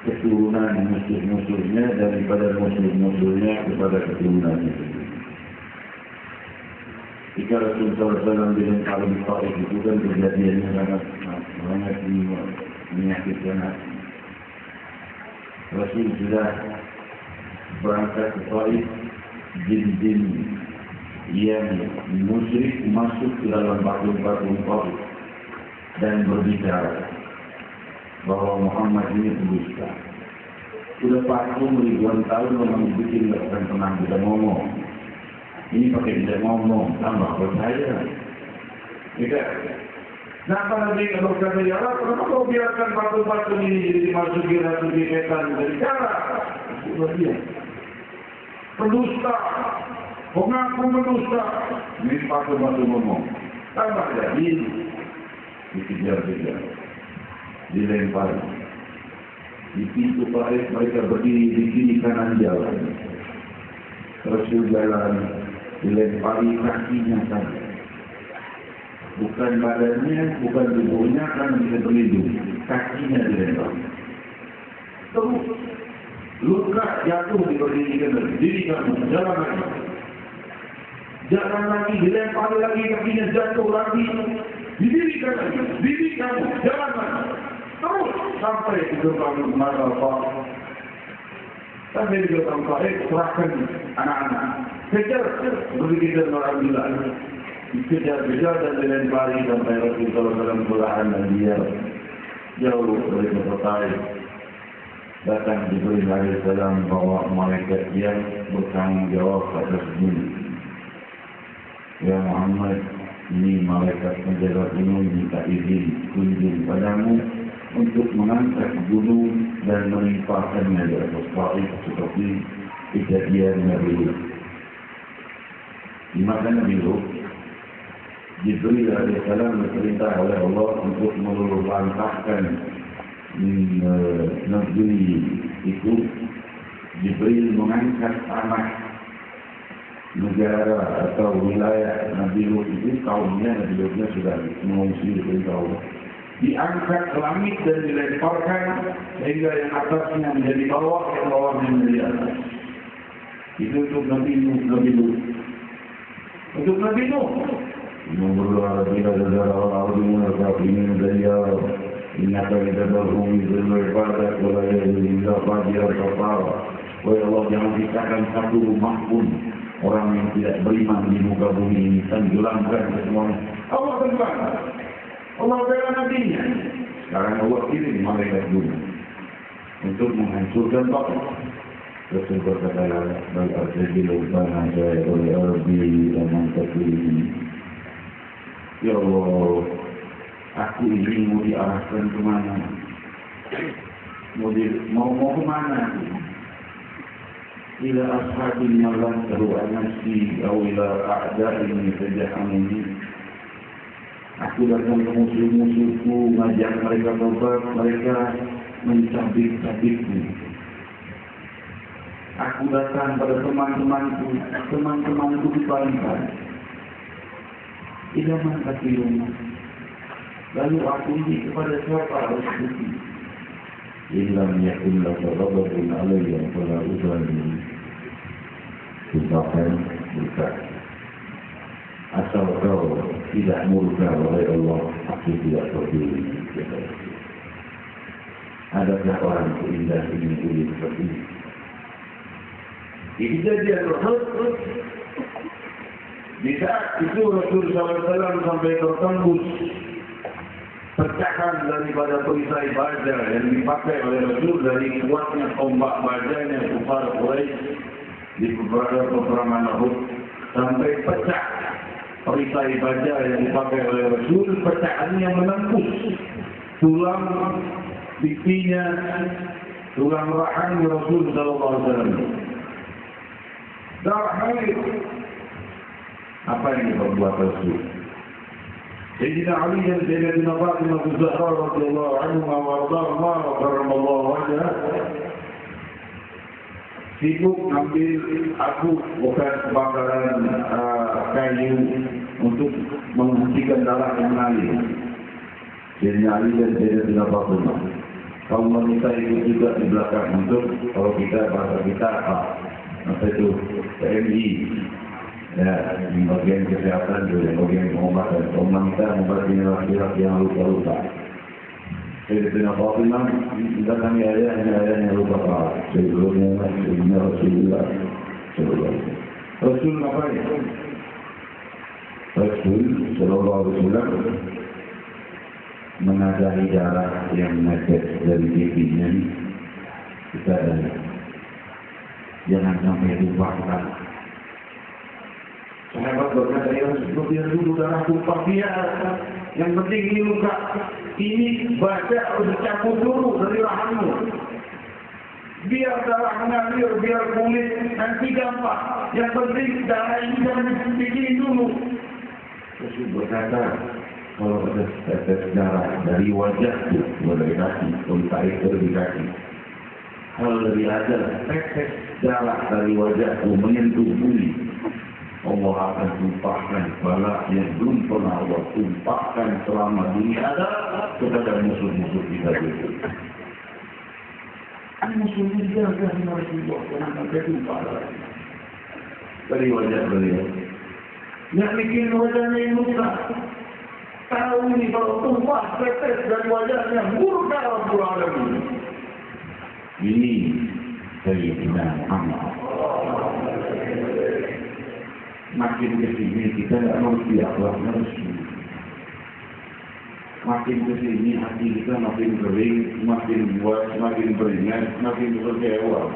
keturunan musuh-musuhnya daripada musuh-musuhnya kepada keturunannya. Jika Rasulullah SAW dilempari di Taif itu kan kejadiannya sangat menyakitkan hati. Rasul sudah berangkat ke Taif, jin-jin yang musyrik masuk ke dalam patung-patung Taif dan berbicara bahwa Muhammad ini pendusta. Sudah patung ribuan tahun memang bikin tidak akan pernah bisa ngomong. Ini pakai tidak ngomong, tambah percaya. Tidak. Kenapa nanti kalau kata ya Allah, kenapa kau biarkan patung-patung ini jadi dimasuki rasuki setan dari cara? Itu dia. Pendusta, mengaku pendusta. Ini patung-patung ngomong. Tambah jadi dikejar-kejar, dilempar. Di pintu Taif mereka berdiri di kiri kanan jalan. Rasul jalan. Dilempari kakinya saja, bukan badannya, bukan tubuhnya, kan bisa berlindung, kakinya dilempar. Terus luka jatuh diberdirikan lagi, diri kamu jalan lagi, dilempari lagi, kakinya jatuh lagi, didirikan lagi, diri kamu jalan lagi, terus sampai di gerbang Marafah. Sampai di gerbang Taif, serahkan anak-anak. Kejar, begitu Alhamdulillah. Kejar-kejar dan dilempari sampai Rasulullah SAW belahan dan dia jauh dari kota Taif. Datang Jibril alaihissalam bawa malaikat yang bertanggung jawab atas bumi. Ya Muhammad, ini malaikat penjaga gunung minta izin kunjung padamu untuk mengangkat gunung dan melimpahkannya di atas Taif seperti kejadian Nabi Lut. Di masa Nabi Lut, Jibril alaihissalam diperintah oleh Allah untuk meluluhlantahkan negeri itu. Jibril mengangkat tanah negara atau wilayah Nabi Lut itu, kaumnya Nabi Lutnya sudah mengungsi di Allah. Diangkat ke langit dan dilemparkan sehingga yang atasnya menjadi bawah, yang bawahnya menjadi atas. Itu untuk Nabi Lut. Untuk Nabi Nuh. Nomor Allah tidak ada orang-orang yang berkata ini dari Allah. Innaka lidadurhum izul ibadat wa la yadulillah fadiyar kafara. Wahai Allah, jangan pisahkan satu rumah pun orang yang tidak beriman di muka bumi ini, tenggelamkan ke semuanya. Allah tenggelamkan. Allah bela nabinya. Sekarang Allah kirim malaikat bumi untuk menghancurkan Baqarah. Rasul berkata, bal arjadilu bana jaya oleh arbi dan mantapini. Ya Allah, aku ini mau diarahkan kemana? Mau kemana? Ila ashabin malam taru'an nafsi atau ila a'da'in tajahamuni. Aku datang ke musuh-musuhku, ngajak mereka tobat, mereka mencabik-cabikku. Aku datang pada teman-temanku dipalingkan. Ila man kafirun. Lalu aku ini kepada siapa harus bukti? Illam yakun laka ghadabun alayya fala ubali. Ucapan bukan. Asal kau tidak murka oleh Allah, aku tidak peduli. Adakah orang seindah ini boleh seperti ini? Ini kejadian Rasul. Di saat itu Rasul SAW sampai tertembus pecahan daripada perisai baja yang dipakai oleh Rasul dari kuatnya tombak bajanya kufar Quraisy di beberapa peperangan Uhud, sampai pecah perisai baja yang dipakai oleh Rasul. Pecahannya menembus tulang pipinya, tulang rahang Rasul SAW. Darah mengalir. Apa yang diperbuat Rasul? Sayyidina Ali dan Sayyidatina Fatimah Az-Zahra radhiyallahu anha wa radhiyallahu wa karramallahu wajhah sibuk ambil aku bukan kebakaran kayu untuk menghentikan darah yang mengalir. Sayyidina Ali dan Sayyidatina Fatimah, kaum wanita ikut juga di belakang untuk, kalau kita bahasa kita apa itu, TNI. Ya, di bagian kesehatan juga, bagian pengobatan. Kaum wanita mengobati laki-laki yang luka-luka. Sayyidina Fatimah mendatangi ayahnya luka parah. Sayyidina Rasulullah SAW. Rasul ngapain? Rasul SAW menadahi darah yang menetes dari pipinya. Kita jangan sampai lupakan. Sahabat berkata, ya Rasulullah, biar dulu darah tumpah, biar. Yang penting ini luka. Ini baca harus dicabut dulu dari rahangmu. Biar darah mengalir, biar kulit, nanti gampang. Yang penting darah ini jangan dibikin dulu. Rasul berkata, kalau ada tetes darah dari wajahku, dari kaki, untuk itu dari kaki. Kalau dari adalah tetes darah dari wajahku menyentuh bumi, Allah akan tumpahkan bala yang belum pernah Allah tumpahkan selama dunia ada kepada musuh-musuh kita itu. Musuh-musuh kita akan Rasulullah kenapa ketumpah dari wajah beliau. Yang bikin wajahnya yang luka. Tahu ini kalau tumpah tetes dari wajahnya murka Rabbul Alamin. Ini Sayyidina Muhammad. Makin kesini kita tidak mengerti akhlaknya Rasul. Makin kesini hati kita makin kering, makin buat, makin beringat, makin berkecewa.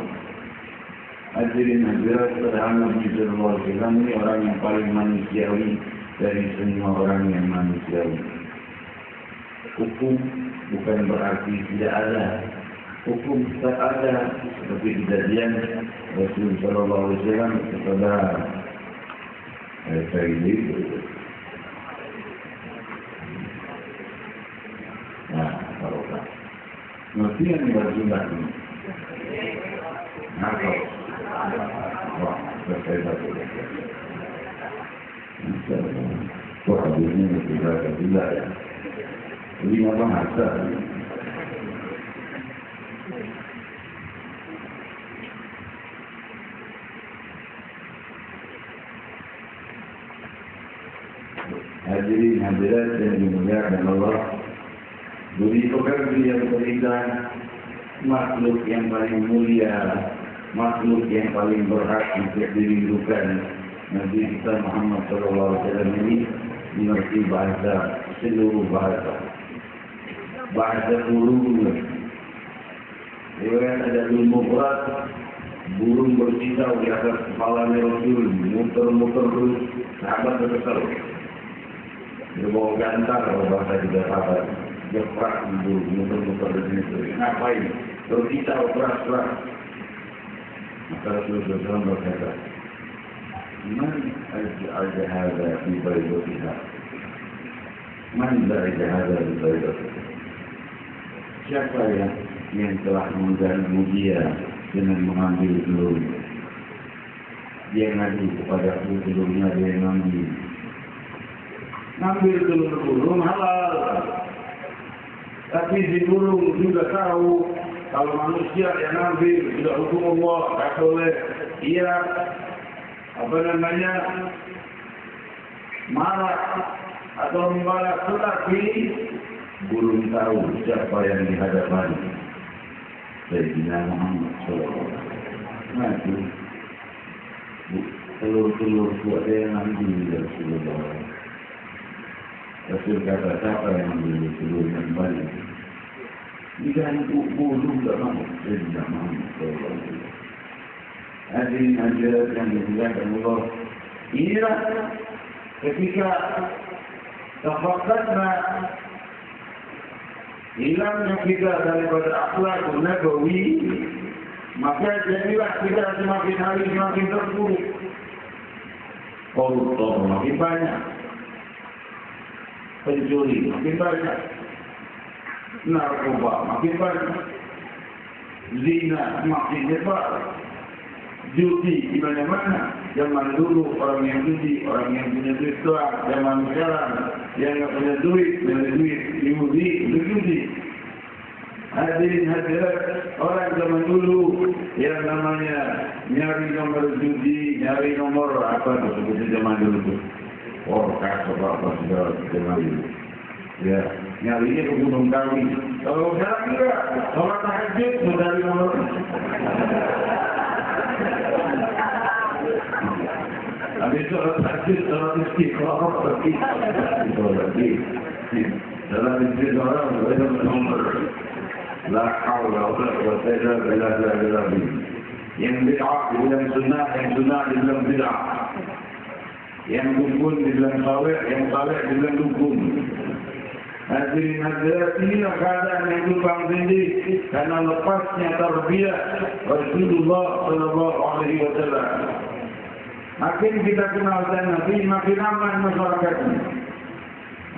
Hadirin hadirat sederhana Nabi Sallallahu Alaihi Wasallam ini orang yang paling manusiawi dari semua orang yang manusiawi. Hukum bukan berarti tidak ada. Hukum tetap ada, seperti kejadian Rasul Sallallahu Alaihi Wasallam kepada Sayyidi. Nah, barokah. Ngerti yang dibaca ini? Nah, wah, selesai satu. Kok hadisnya tidak ya? Ini apa bahasa? Hadirin hadirat yang dimuliakan Allah, Budi pekerja yang berindah, makhluk yang paling mulia, makhluk yang paling berhak untuk dirindukan. Nabi kita Muhammad SAW ini mengerti bahasa, seluruh bahasa. Bahasa burung. Riwayat ada ilmu berat, burung berkicau di atas kepala Rasul, muter-muter terus, sahabat berkesal. Dia bawa gantar, bahasa juga sahabat. Dia perak burung, muter-muter di sini. Ngapain? Berkicau keras-keras. Maka Rasulullah SAW berkata, Man ajahada fi baydatiha. Man ajahada fi baydatiha. Siapa yang telah mengganggu dia dengan mengambil telurnya? Dia ngadu kepada telurnya, dia ngambil. Ngambil telur burung halal. Tapi si burung juga tahu kalau manusia yang ngambil sudah hukum Allah, tak boleh ia marah atau membalas, tetapi burung tahu siapa yang dihadapan. Sayyidina Muhammad SAW. Nah itu telur-telur buat dia yang ambil dari Rasulullah. Rasul kata, siapa yang ambil telur yang balik? Digantu burung tak mahu. Sayyidina Muhammad SAW. Hadirin hadirat yang dimuliakan Allah. Inilah ketika tafakkarna hilangnya kita daripada akhlak nabawi, maka jadilah kita semakin hari semakin terpuruk. Koruptor makin banyak, pencuri makin banyak, narkoba makin banyak, zina makin hebat, judi di mana-mana. Zaman dulu orang yang judi, orang yang punya duit doang. Zaman sekarang yang nggak punya duit, judi. Hadirin hadirat, orang zaman dulu yang namanya nyari nomor judi, nyari nomor apa tuh sebutnya zaman dulu tuh, orkas apa segala zaman dulu. Ya, nyarinya ke Gunung Kawi. Kalau sekarang enggak, sholat tahajud mencari nomor. Habis sholat tahajud, sholat istiqomah pergi. Sholat istiqomah berada nomor. La haula wala quwwata illa billah. Yang bid'ah dibilang sunnah, yang sunnah dibilang bid'ah. Yang dukun dibilang saleh, yang saleh dibilang dukun. Hadirin hadirat, inilah keadaan yang tumpang tindih karena lepasnya tarbiyah Rasulullah SAW. Makin kita kenal Nabi, makin aman masyarakatnya.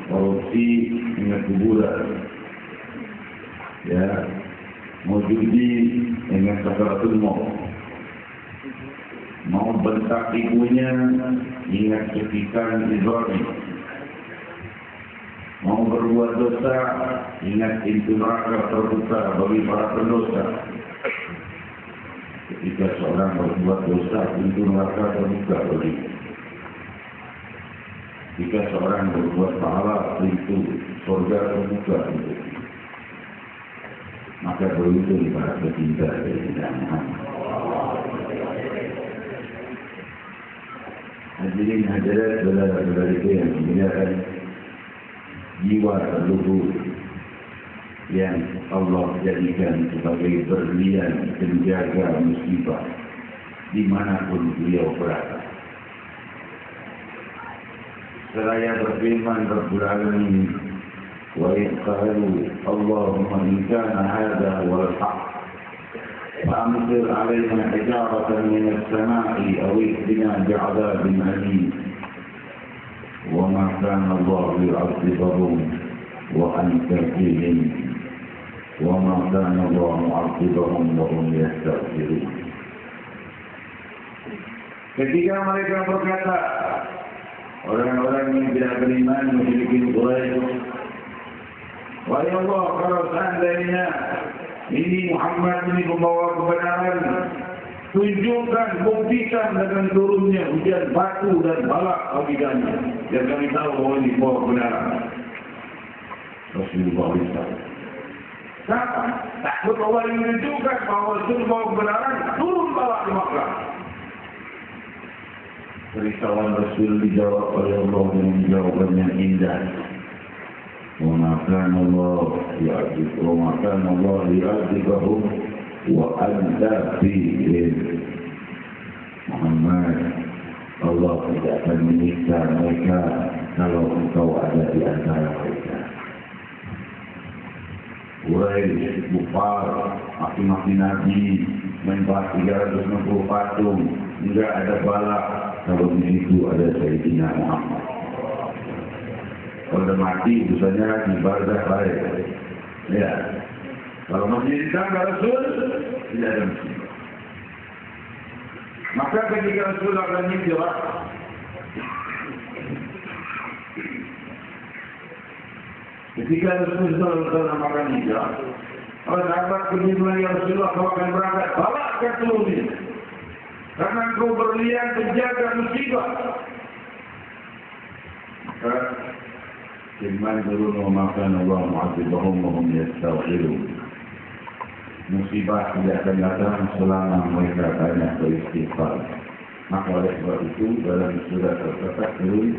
Korupsi ingat kuburan, ya, mau judi ingat sakaratul maut, mau bentak ibunya ingat cekikan Ibrahim, mau berbuat dosa ingat pintu neraka terbuka bagi para pendosa. Ketika seorang berbuat dosa, pintu neraka terbuka bagi. Jika seorang berbuat pahala, pintu surga terbuka untuk. Maka beruntung para pecinta dari Muhammad. Hadirin hadirat saudara-saudariku yang dimuliakan, jiwa terluhur yang Allah jadikan sebagai berlian penjaga musibah dimanapun beliau berada. Seraya berfirman Rabbul Alamin, wa qalu Allahumma in kana hadha wal haqq fa'amtir 'alaina hijaratan min as-sama'i aw i'tina bi'adabin alim. Wa ma kana Allah yu'adzibahum wa anta fihim wa ma kana Allah mu'adzibahum wa hum yastaghfirun. Ketika mereka berkata, orang-orang yang tidak beriman musyrikin Quraisy, wahai Allah, kalau seandainya ini Muhammad ini membawa kebenaran, tunjukkan, buktikan dengan turunnya hujan batu dan balak bagi kami, biar kami tahu bahwa ini membawa kebenaran. Rasulullah SAW Kenapa? Takut Allah yang menunjukkan bahawa Rasulullah kebenaran turun bawah di Makkah. Risauan Rasul dijawab oleh Allah dengan jawaban yang indah. Wa ma kana Allah li'adzibahum wa anta fihim. Muhammad, Allah tidak akan menyiksa mereka kalau engkau ada di antara mereka. Quraisy, kufar, maki-maki Nabi, membahas 360 patung, enggak ada balak kalau di situ ada Sayyidina Muhammad. Kalau udah mati, dosanya di barzah baik. Ya, kalau masih di tangga Rasul, tidak ada musibah. Maka ketika Rasul akan hijrah, ketika Rasulullah akan hijrah, kalau sahabat kemudian ya Rasulullah kau akan berangkat, bawa ke seluruhnya. Karena engkau berlian penjaga musibah. Maka firman turun wa ma kana Allah mu'adzibahum wa hum yastaghfirun. Musibah tidak akan datang selama mereka banyak beristighfar. Maka oleh sebab itu dalam surat Al-Fatah turun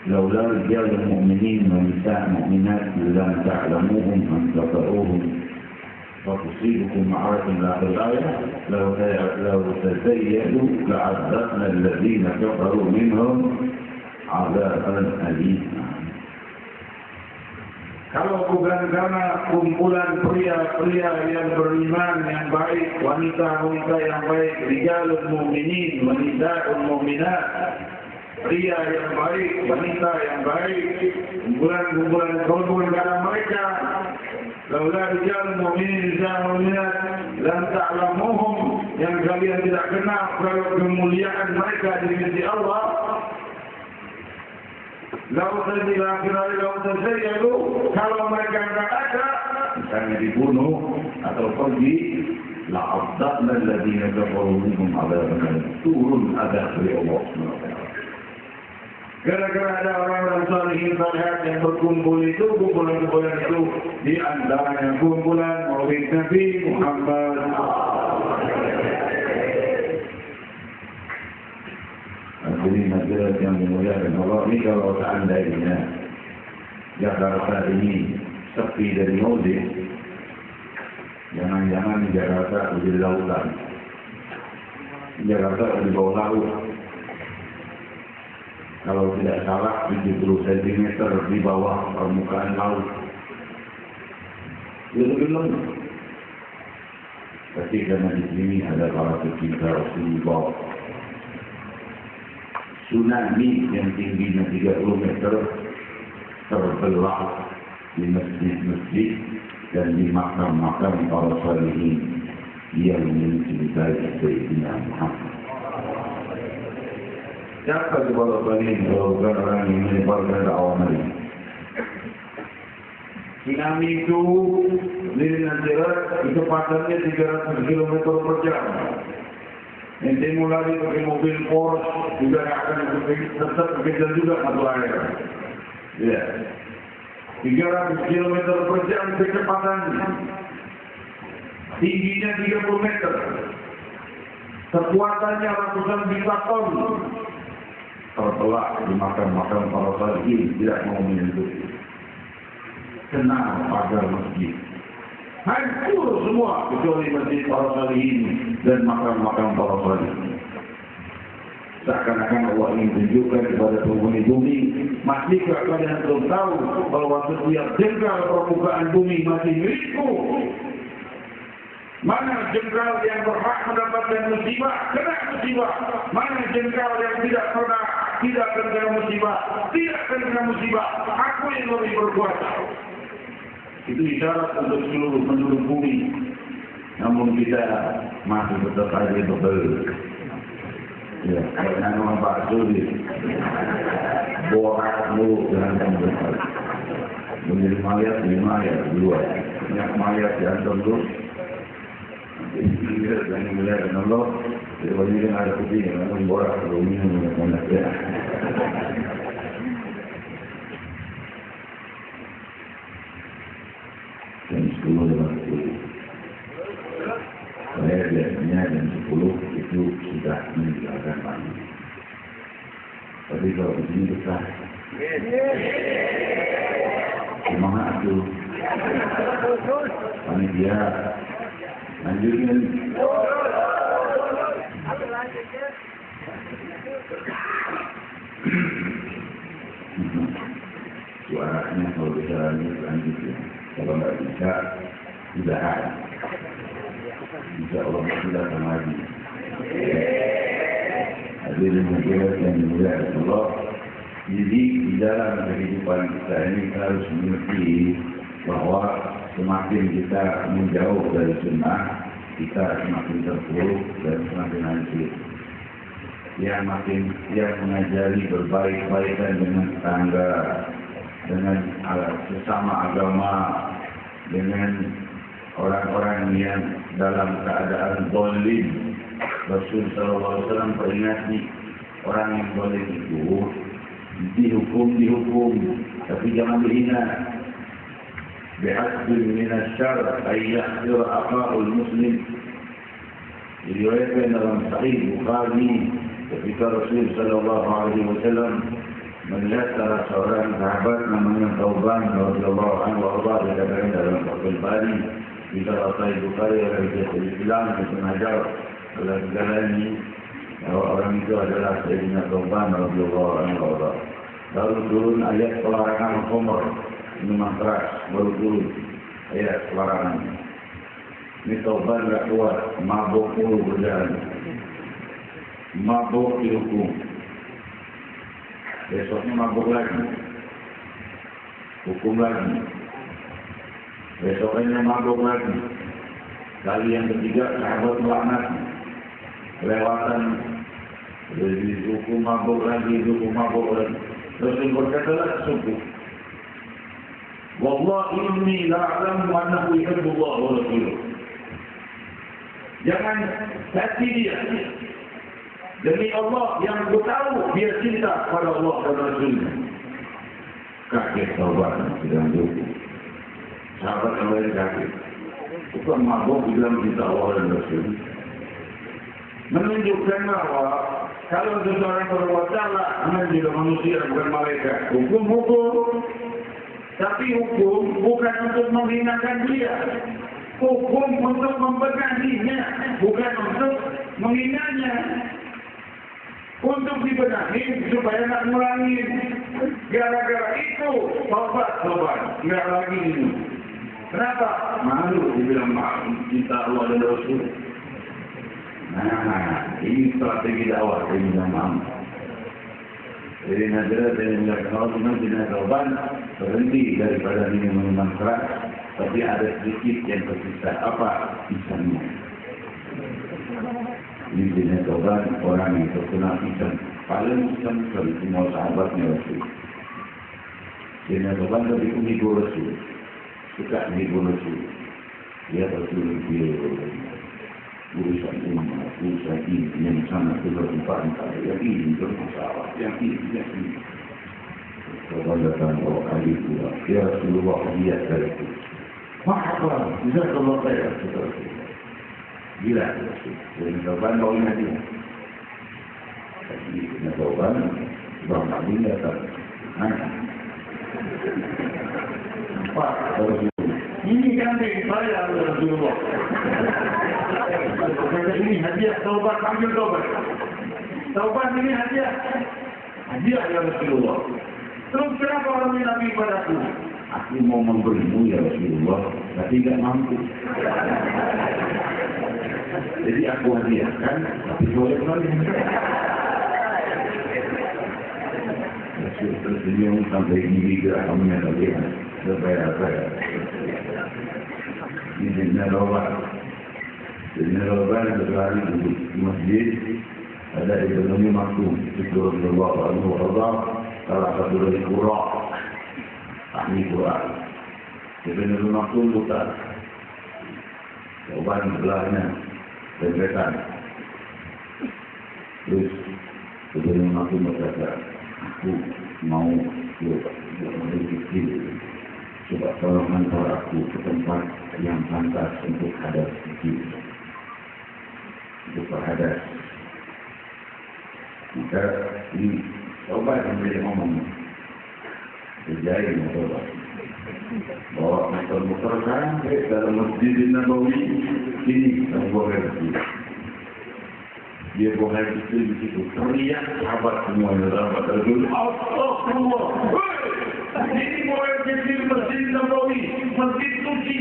laula rijalul mu'minin wa nisa' mu'minat lam ta'lamuhum an tata'uhum wa tusibukum ma'aratun la al-ayah law tazayyadu la'adzabna alladhina kafaru minhum 'adzaban alima. Kalau bukan karena kumpulan pria-pria yang beriman yang baik, wanita-wanita yang baik, rijalul mu'minin, wanita'ul mu'minat, pria yang baik, wanita yang baik, kumpulan dalam mereka, laula rijalul mu'minin, rijalul mu'minat, lam ta'lamuhum, yang kalian tidak kenal kalau kemuliaan mereka di sisi Allah. Kalau mereka tidak ada, misalnya dibunuh atau pergi, la'adzabna alladziina kafaru minhum 'adzaban turun azab dari Allah SWT. Gara-gara ada orang-orang salihin salihat yang berkumpul itu, kumpulan-kumpulan itu di antaranya kumpulan Maulid Nabi Muhammad. Hadirin hadirat yang dimuliakan Allah, ini kalau seandainya Jakarta ini sepi dari Maulid, jangan-jangan di Jakarta di lautan, Jakarta di bawah laut. Kalau tidak salah 70 cm di bawah permukaan laut. Itu belum. Tapi karena di sini ada para pecinta Rasulullah. Tsunami yang tingginya 30 meter terbelah di masjid-masjid dan di makam-makam para salihin yang mencintai Sayyidina Muhammad. Siapa para salihin kalau bukan orang yang menyebarkan dakwah Nabi? Tsunami itu di Najran kecepatannya 300 km per jam. Nanti mulai pakai mobil Porsche juga akan tetap kejar juga satu air. Ya, 300 km per jam kecepatan, tingginya 30 meter, kekuatannya ratusan juta ton, terbelah di makam-makam para salihin tidak mau menyentuh. Kena pagar masjid. Hancur semua kecuali masjid para salihin dan makam-makam para salihin. Seakan-akan Allah ingin tunjukkan kepada penghuni bumi, masihkah kalian belum tahu bahwa setiap jengkal permukaan bumi masih milikku? Mana jengkal yang berhak mendapatkan musibah, kena musibah. Mana jengkal yang tidak kena musibah, tidak kena musibah. Aku yang lebih berkuasa. Itu isyarat untuk seluruh penduduk bumi. Namun kita masih tetap saja betul. Ya, karena nama Pak Sudi borak mulu dengan tempat. Menjadi mayat, dua. Banyak mayat diantar dulu. Ini dan dimuliakan Allah. Jadi ini kan ada putih, namun borak kalau minum banyak ya. Jam 10 lewat. itu sudah meninggalkan kami. Tapi kalau di sini besar, semangat itu. Panitia, lanjutkan. Suaranya kalau bisa lanjutkan. Kalau nggak bisa, udahan. Insya Allah sudah akan lagi. Hadirin hadirat yang dimuliakan Allah. Jadi di dalam kehidupan kita ini kita harus mengerti bahwa semakin kita menjauh dari sunnah, kita semakin terpuruk dan semakin hancur. Yang mengajari berbaik-baikan dengan tetangga, dengan sesama agama, dengan orang-orang yang dalam keadaan zalim. Rasul sallallahu alaihi wasallam peringatkan orang yang zalim itu dihukum, tapi jangan dihina. Bihasbil minasyar ayyahdir aqa'ul muslim. Diriwayatkan dalam Sahih Bukhari ketika Rasul sallallahu alaihi wasallam melihat salah seorang sahabat namanya Thauban radhiyallahu anhu dikatakan dalam Fathul Bari di dalam Sahih Bukhari oleh Syekhul Islam Ibnu Hajar Al-Asqalani bahwa orang itu adalah Sayyidina Thauban radhiyallahu anhu. Lalu turun ayat pelarangan khamr, minuman keras, baru turun ayat pelarangan. Ini Thauban tidak kuat, mabuk mulu berjalan, mabuk dihukum. Besoknya mabuk lagi, hukum lagi. Besoknya mabuk lagi. Kali yang ketiga sahabat melaknat, kelewatan, jadi hukum mabuk lagi. Rasul berkatalah sungguh, wallahi inni la'alamu annahu yuhibbullah wa rasuluh. Jangan hati dia. Demi Allah yang ku tahu dia cinta pada Allah dan Rasulnya. Kaget Thauban sedang duduk. Sahabat yang lain kaget. Bukan mabuk bilang cinta Allah dan Rasul. Menunjukkan bahwa kalau seseorang berbuat salah, anda juga manusia bukan malaikat. Hukum. Tapi hukum bukan untuk menghinakan dia. Hukum untuk membenahinya, bukan untuk menghinanya. Untuk dibenahi supaya tidak ngulangi. Gara-gara itu tobat, nggak lagi ini. Kenapa? Malu dibilang maaf cinta Allah dan Rasul. Nah, ini strategi dakwah yang minta maaf. Jadi hadirat yang melihat Allah tidak Thauban berhenti daripada minuman keras, tapi ada sedikit yang tersisa. Apa misalnya? Ini jenis Thauban orang yang terkena pisang. Paling pisang sekali semua sahabatnya Rasul. Jenis Thauban lebih menghibur Rasul. Suka menghibur Rasul. Dia Rasul dia urusan umat, urusan ini yang sangat berlimpah yang ini bermasalah, yang ini. Thauban datang bawa kali pula. Ya Rasulullah lihat dari itu. Mahal, bisa kalau saya Rasulullah. Gila, jadi Thauban bawa ingat dia. Jadi Thauban bawa Nabi datang. Nampak Rasulullah. Ini kambing saya Rasulullah. Ini hadiah Thauban, ambil Thauban. Thauban ini hadiah ya Rasulullah. Terus kenapa orang ini Nabi padaku? Aku mau memberimu ya Rasulullah, tapi tidak mampu. Jadi aku hadiahkan, tapi boleh lagi. Rasul tersenyum sampai gigi gerakannya tadi, supaya ini Thauban. Jadi Thauban berlari di masjid, ada Ibnu Maktum, Rasulullah SAW, salah satu dari Qura, ahli Quran. Ibnu Maktum putar, Thauban sebelahnya, dempetan. Terus Ibnu Maktum berkata, aku mau berpikir, coba tolong antar aku ke tempat yang pantas untuk hadap diri. berhadas. Maka ini coba menjadi ngomong berjaya motor bawa motor sampai dalam Masjid Nabawi ini dalam buang air kecil. Dia buang air kecil di situ teriak sahabat semuanya sahabat Rasul Allah ini buang air kecil Masjid Nabawi Masjid suci.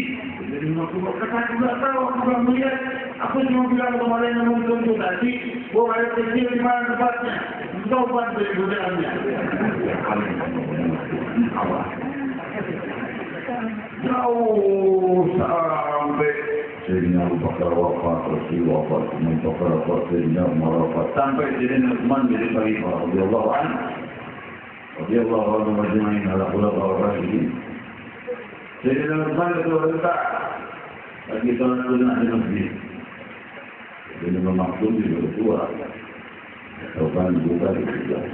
Jadi aku berkata aku tak tahu, aku tak melihat. Aku cuma bilang kemarin yang menunjuk tadi buang air kecil di mana tempatnya. Kau bantu godaannya. Awas. Jauh sampai Sayyidina Abu Bakar wafat, Rasul wafat, Imam Bakar wafat, Sayyidina Umar wafat, sampai Sayyidina Utsman jadi khalifah radhiyallahu anhu. Radhiyallahu anhu majma'in ala khulafaur rasyidin. Sayyidina Utsman itu letak bagi salat sunnah di masjid. Jadi memaklum di berdua. Taufan buka di sebelah.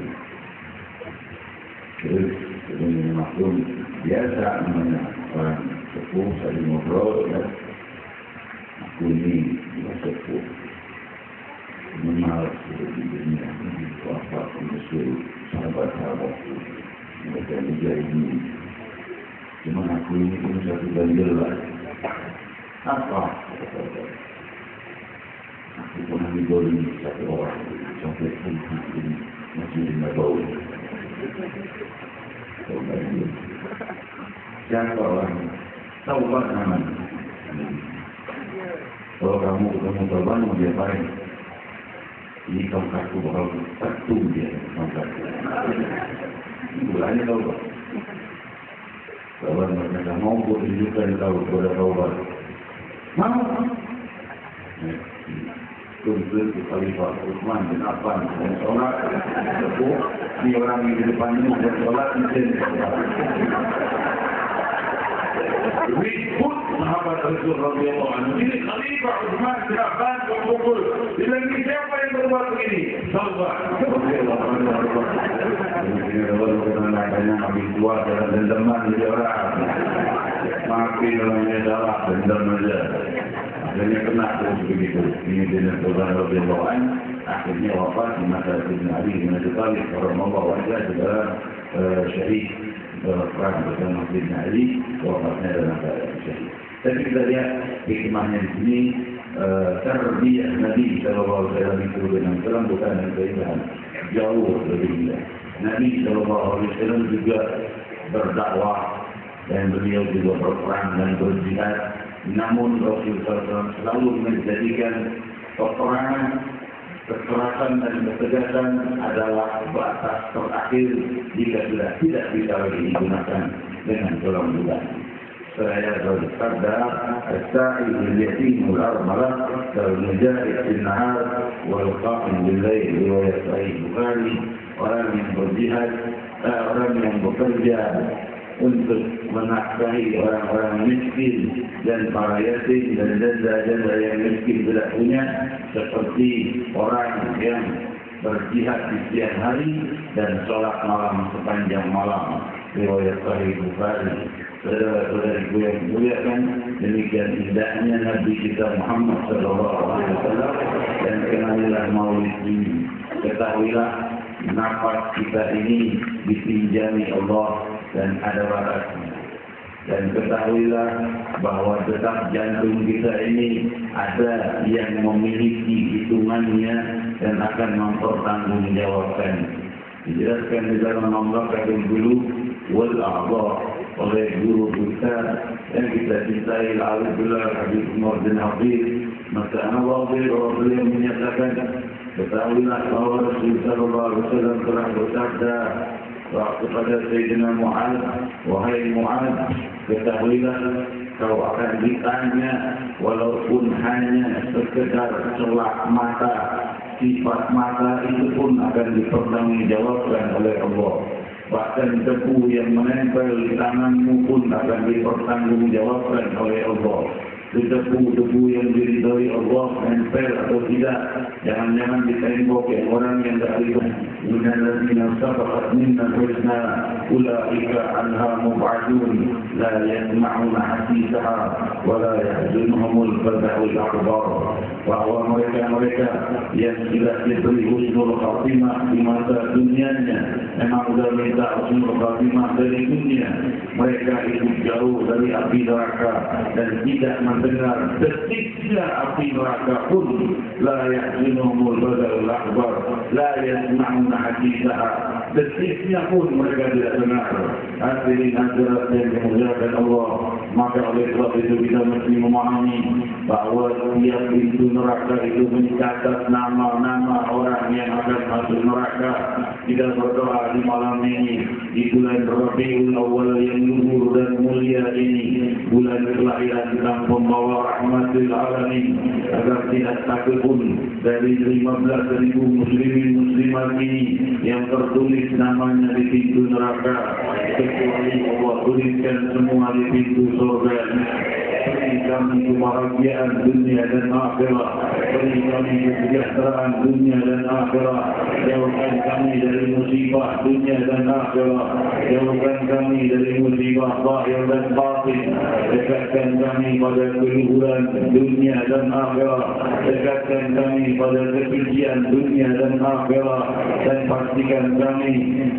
Terus ini memaklum biasa namanya orang sepuh saling ngobrol ya. Aku ini juga sepuh. Mengenal seperti ini wafat menyusul sahabat-sahabat mereka menjadi ini. Cuma aku ini pun satu banjir lah. Apa? Aku pernah digolong satu orang sampai pun ini masih tidak bau. Siapa orang? Tahu kan namanya? Kalau kamu ketemu korban mau diapain? Ini tongkatku bakal tertung dia tongkatku. Bulannya tahu tak? Korban mereka mau tunjukkan tahu kepada korban. Mau? Tuntut Khalifah Utsman bin Affan dan sholat sepuh di orang yang di depannya dan sholat mesin ribut sahabat Rasul radhiyallahu anhu. Ini Khalifah Utsman bin Affan berpukul bilang ini siapa yang berbuat begini? Sahabat radhiyallahu anhu. Ini adalah katanya habis tua dalam dendaman jadi orang makin orangnya salah dendam saja. Akhirnya kena terus begitu. Ini dengan Tuhan radhiyallahu anhu akhirnya wafat di masa Sayyidina Ali bin Abi Thalib radhiyallahu anhu adalah syahid perang bersama Sayyidina Ali, wafatnya dalam keadaan syahid. Tapi kita lihat hikmahnya di sini tarbiyah Nabi sallallahu alaihi wasallam itu dengan terang bukan dengan keindahan, jauh lebih indah. Nabi sallallahu alaihi wasallam juga berdakwah dan beliau juga berperang dan berjihad. Namun Rasulullah SAW selalu menjadikan peperangan, kekerasan dan ketegasan adalah batas terakhir jika sudah tidak bisa lagi digunakan dengan tulang bulan. Saya bersabda, "As-sa'i bil-yatim wal-armalah kal-mujahid bin-nahar wal-qa'im bil-lail." Riwayat Sahih Bukhari. Orang yang berjihad, orang yang bekerja untuk menafkahi orang-orang miskin dan para yatim dan janda-janda yang miskin tidak punya, seperti orang yang berjihad di siang hari dan sholat malam sepanjang malam. Riwayat Sahih Bukhari. Saudara-saudariku yang dimuliakan, demikian indahnya Nabi kita Muhammad SAW, dan kenalilah maulid ini. Ketahuilah nafas kita ini dipinjami Allah dan ada batasnya. Dan ketahuilah bahwa detak jantung kita ini ada yang memiliki hitungannya dan akan mempertanggungjawabkan. Dijelaskan di dalam Mamlakatul Qulub wal A'dha oleh guru kita yang kita cintai Al-Alhamdulillah Habib Umar bin Habib. Maka Allah beliau menyatakan, ketahuilah bahwa Rasulullah SAW telah bersabda kepada Sayyidina Mu'ad, wahai Mu'ad, ketahuilah kau akan ditanya walaupun hanya sekedar celak mata, sifat mata itu pun akan dipertanggungjawabkan oleh Allah. Bahkan debu yang menempel di tanganmu pun akan dipertanggungjawabkan oleh Allah. debu-debu yang diridhoi Allah nempel atau tidak. Jangan-jangan ditembok yang orang yang tak ridho. Innal ladzina sabaqat minna husna ulaika anha mub'adun la yasma'una hasisaha wa la yahzunhumul faza'ul akbar. Bahwa mereka-mereka yang sudah diberi husnul khatimah di masa dunianya, memang sudah minta husnul khatimah dari dunia, mereka itu jauh dari api neraka dan tidak mendengar detiknya api neraka pun. La yahzunhumul faza'ul akbar la yasma'una hasisaha, detiknya pun mereka tidak dengar. Hadirin hadirat yang dimuliakan Allah, maka oleh sebab itu kita mesti memahami bahawa setiap pintu neraka itu mencatat nama-nama orang yang akan masuk neraka. Kita berdoa di malam ini, di bulan Rabiul Awal yang luhur dan mulia ini, bulan kelahiran sang pembawa rahmatul alamin, agar tidak takut pun dari 15.000 muslimin muslimat ini yang tertulis namanya di pintu neraka, kecuali Allah tuliskan semua di pintu surga. Beri kami kebahagiaan dunia dan akhirat, beri kami kesejahteraan dunia dan akhirat, jauhkan kami dari musibah dunia dan akhirat, jauhkan kami dari musibah zahir dan batin, dekatkan kami pada keluhuran dunia dan akhirat, dekatkan kami pada kesucian dunia dan akhirat, dan pastikan kami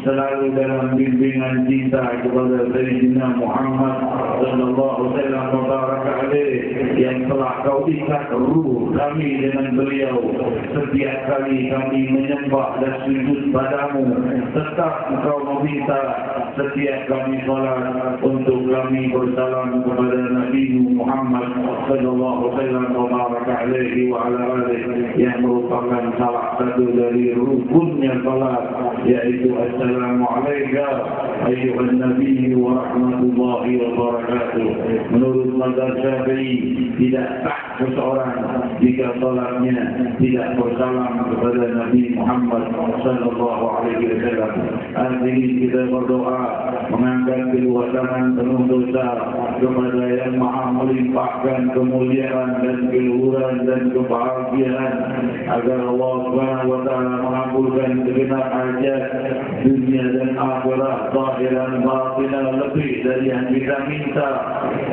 selalu dalam bimbingan cinta kepada Sayyidina Muhammad sallallahu alaihi wasallam yang telah kau ikat ruh kami dengan beliau. Setiap kali kami menyembah dan sujud padamu, tetap engkau meminta setiap kami salat untuk kami bersalam kepada Nabi Muhammad sallallahu alaihi wa ala alihi, yang merupakan salah satu dari rukunnya salat, yaitu assalamualaikum ayyuhan nabi wa rahmatullahi wa barakatuh. Menurut mazhab Syafi'i, tidak sah seseorang jika salatnya tidak bersalam kepada Nabi Muhammad sallallahu alaihi wasallam. Hari ini kita berdoa mengangkat kedua tangan penuh dosa kepada yang Maha melimpahkan kemuliaan dan keluhuran dan kebahagiaan, agar Allah Subhanahu wa taala mengabulkan segenap hajat dunia dan akhirat, zahir dan batin, lebih dari yang kita minta.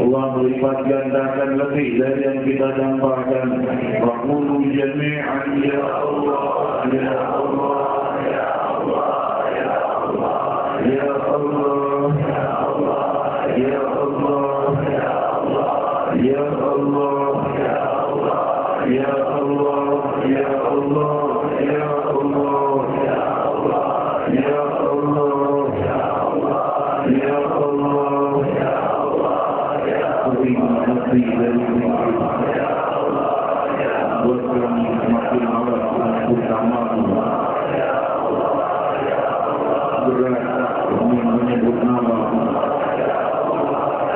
Allah melipat gandakan lebih dari yang kita dambakan. Wa qulu jami'an ya Allah ya Allah ya Allah ya Allah ya Allah ya Allah ya Allah ya Allah ya Allah ya Allah ya Allah ya Allah ya Allah buat kami semakin awal utamamu. Berat ingin menyebut nama,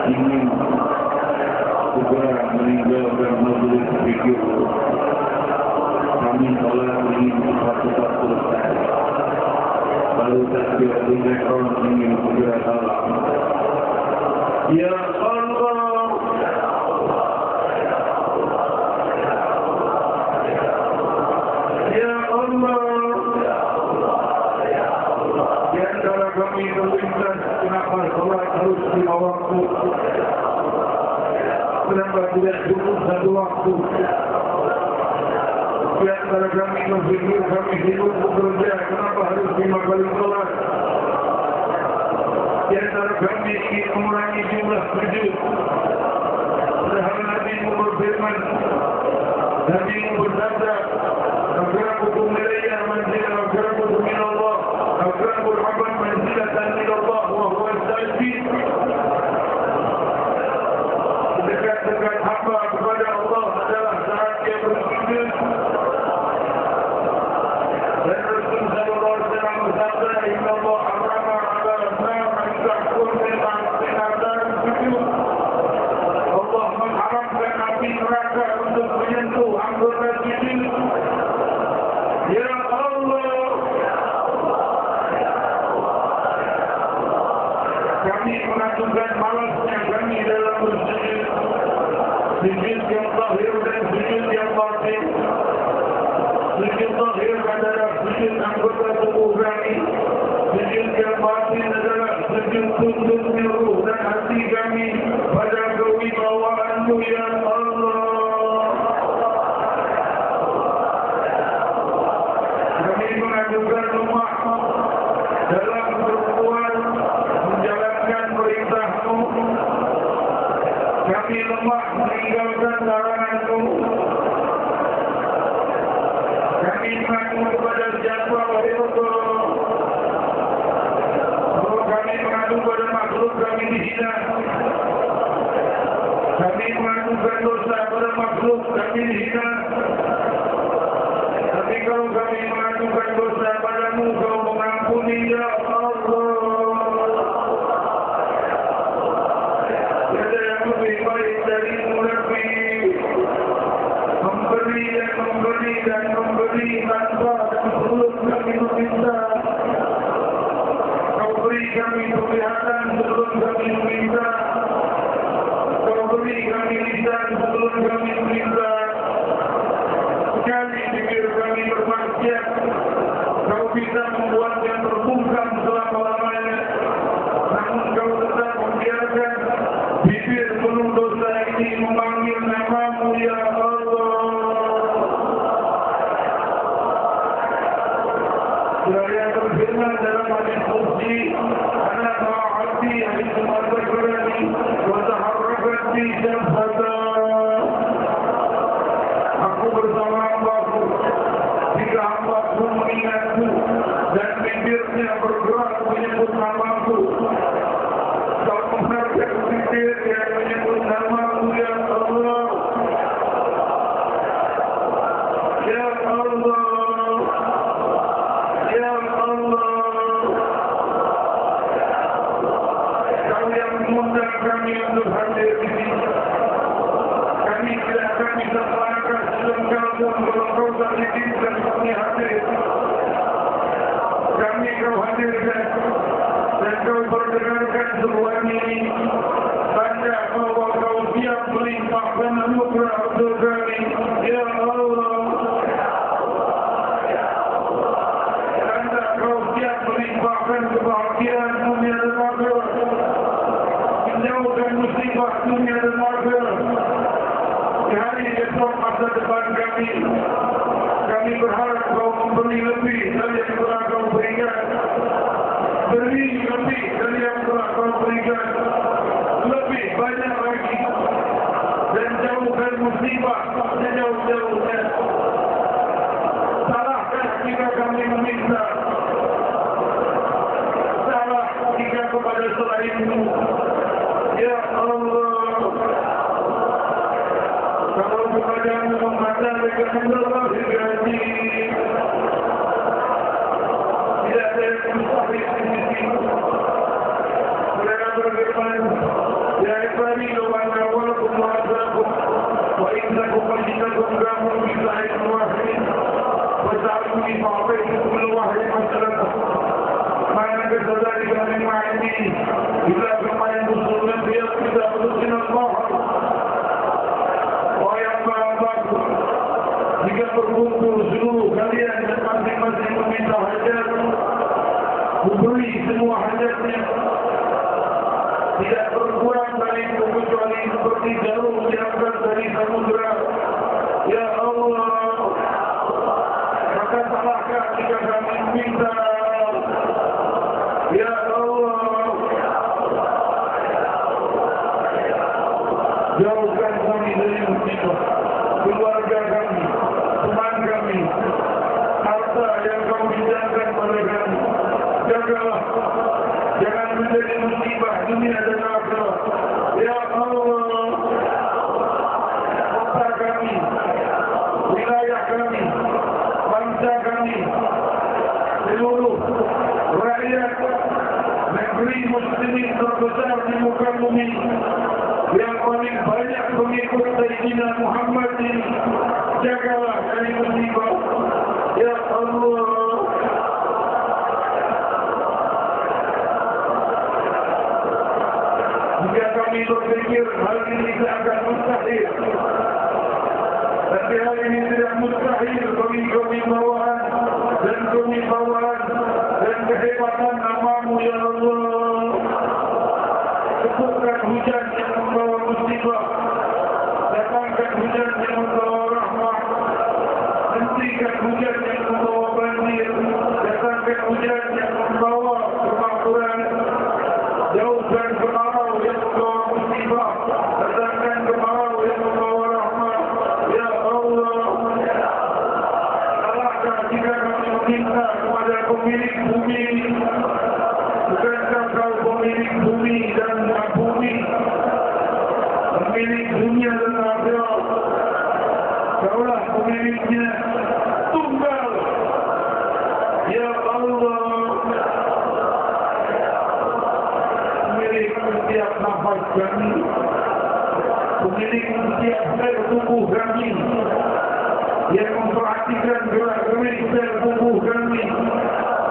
ingin segera meninggalkan majelis zikir. Kami salat ingin satu-satu, lalu takbir ihram ingin segera salam. Ya Allah, ya Allah, di antara kami berlintas, kenapa salat harus lima waktu? Kenapa tidak cukup satu waktu? Di antara kami berpikir, kami hidup bekerja, kenapa harus 5 kali salat? Di antara kami ingin mengurangi jumlah sujud, padahal Nabi berfirman, Nabi bersabda, "Akrabul ilayya manzilan akrabukum min Allah, akrabul 'abd manzilatan min Allah wa huwa as-sajid." Dekat-dekat hamba kepada Allah adalah saat dia bersujud. Dan Rasul sallallahu alaihi wasallam bersabda, "Inna Allah harrama 'ala an-nar an ta'kul min ma'siyatan sujud." Allah mengharamkan api neraka untuk menyentuh anggota sujud. Ya Allah, kami mengajukan malasnya kami dalam bersujud, sujud yang zahir dan sujud yang batin. Sujud zahir adalah sujud anggota tubuh kami. Sujud yang batin adalah sujud tunduknya ruh dan hati kami pada kewibawaan-Mu ya Allah. Kami mengajukan lemah dalam berbuat menjalankan perintah-Mu. Kami lemah meninggalkan larangan-Mu. Kami mengaku kepada siapa wahai Allah. Kalau kami mengadu pada makhluk kami dihina. Kami mengadukan dosa pada makhluk kami dihina. Tapi kalau kami mengadukan dosa padamu, Kau mengampuni ya Allah. Tiada yang lebih baik darimu lebih memberi dan memberi dan memberi tanpa dan sebelum kami meminta. Kau beri kami penglihatan sebelum kami meminta. Kau beri kami lisan sebelum kami meminta. Sekali bibir kami bermaksiat, Kau bisa membuatnya terbungkam selama-lamanya. Namun Kau tetap membiarkan bibir penuh dosa ini memanggil nama-Mu ya Allah. Yang terfirman dalam hadis qudsi, ana ma'ati hadis al-Bukhari wa taharrakat bi syafata. Aku bersama hamba-Ku jika hamba-Ku mengingatku dan bibirnya bergerak menyebut nama-Ku. Kau menghargai bibir yang menyebut nama-Mu ya Allah. Ya Allah. Ya Allah. Kau yang mengundang kami untuk hadir di sini. Kami tidak akan bisa melangkah selengkap pun kalau Kau tak izinkan kami hadir. Kami Kau hadirkan dan Kau perdengarkan semuanya ini. Tanda bahwa Kau siap melimpahkan anugerah untuk kami. Ya Allah. Tanda Kau siap melimpahkan kebahagiaan dunia dan akhirat. Menjauhkan musibah dunia dan akhirat. Di hari esok masa depan kami berharap Kau memberi lebih dari yang telah Kau berikan. Beri lebih dari yang telah Kau berikan. Lebih banyak lagi. Dan jauhkan musibah sejauh-jauhnya. Salahkan jika kami meminta. Salah jika kepada selain-Mu. Ya Allah. Kalau kepadamu mengatakan Allah diganti. Tidak ada yang mustahil di sini. Mereka berfirman, Ya ibadi lawan awalakum wa azakum wa innakum majinakum gamun bisahin wahid wa sa'aluni fa'afaikum kullu wahid masyarakat. Mana kesadari kami ma'ini bila kemain musuhnya biar kita berusin Allah. Jika berkumpul seluruh kalian dan masing-masing meminta hajat, memberi semua hajatnya, tidak berkurang dari kecuali seperti jarum diangkat dari samudera. Ya Allah, maka salahkan jika kami meminta. Ya Allah, jauhkan kami dari musibah, keluarga kami, teman kami, harta yang Kau bidangkan pada kami. Jagalah, jangan menjadi musibah dunia dan akhirat. Ya Allah, kota kami, wilayah kami, bangsa kami, seluruh rakyat negeri muslimin terbesar di muka bumi yang paling banyak pengikut Sayyidina Muhammad ini. Jagalah dari musibah. Ya Allah. Jika kami kami berpikir hal ini seakan mustahil. Tapi hal ini tidak mustahil bagi kewibawaan dan kehebatan nama-Mu ya Allah. Sebutkan hujan yang membawa musibah, datangkan hujan yang membawa rahmat, hentikan hujan yang membawa banjir, datangkan hujan yang membawa kemakmuran, jauhkan kemarau yang membawa musibah, datangkan kemarau yang membawa rahmat. Ya Allah, salahkah jika kami meminta kepada pemilik bumi? Bukankah Kau pemilik bumi dan bumi, pemilik dunia dan akhirat? Kaulah pemiliknya tunggal. Ya Allah, pemilik setiap nafas kami, pemilik setiap sel tubuh kami, yang memperhatikan gerak-gerik sel tubuh kami,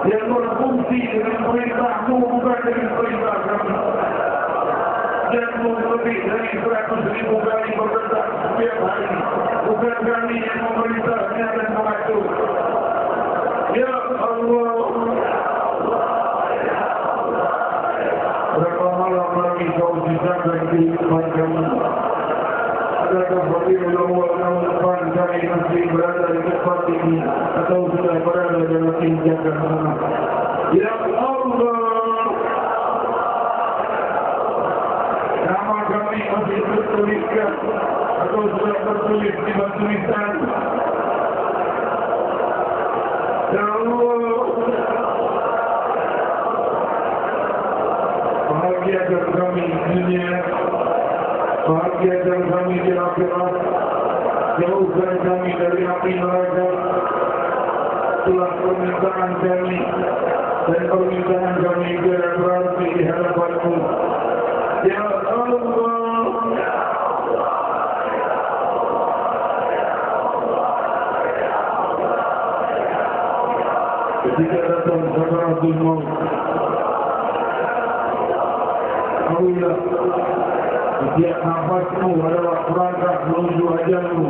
yang berfungsi dengan perintah-Mu bukan dengan perintah kami. Dan lebih dari 100.000 kali berdetak setiap hari, bukan kami yang memerintahnya dan mengatur. Ya Allah, berapa malam lagi Kau sisakan kehidupan kami? Adakah bagaimana tahun depan kami masih berada di tempat ini atau sudah berada dalam injakan sana? Ya Allah, nama kami masih tertuliskan atau sudah tertulis di batu nisan? Ya Allah, bahagiakan kami di dunia, bahagiakan kami di akhirat, jauhkan kami dari api neraka. Itulah permintaan kami, dan permintaan kami tidak berarti di hadapan-Mu. Ya Allah, ketika datang sakaratul maut, ketahuilah setiap nafas-Mu adalah perangkat menuju ajal-Mu.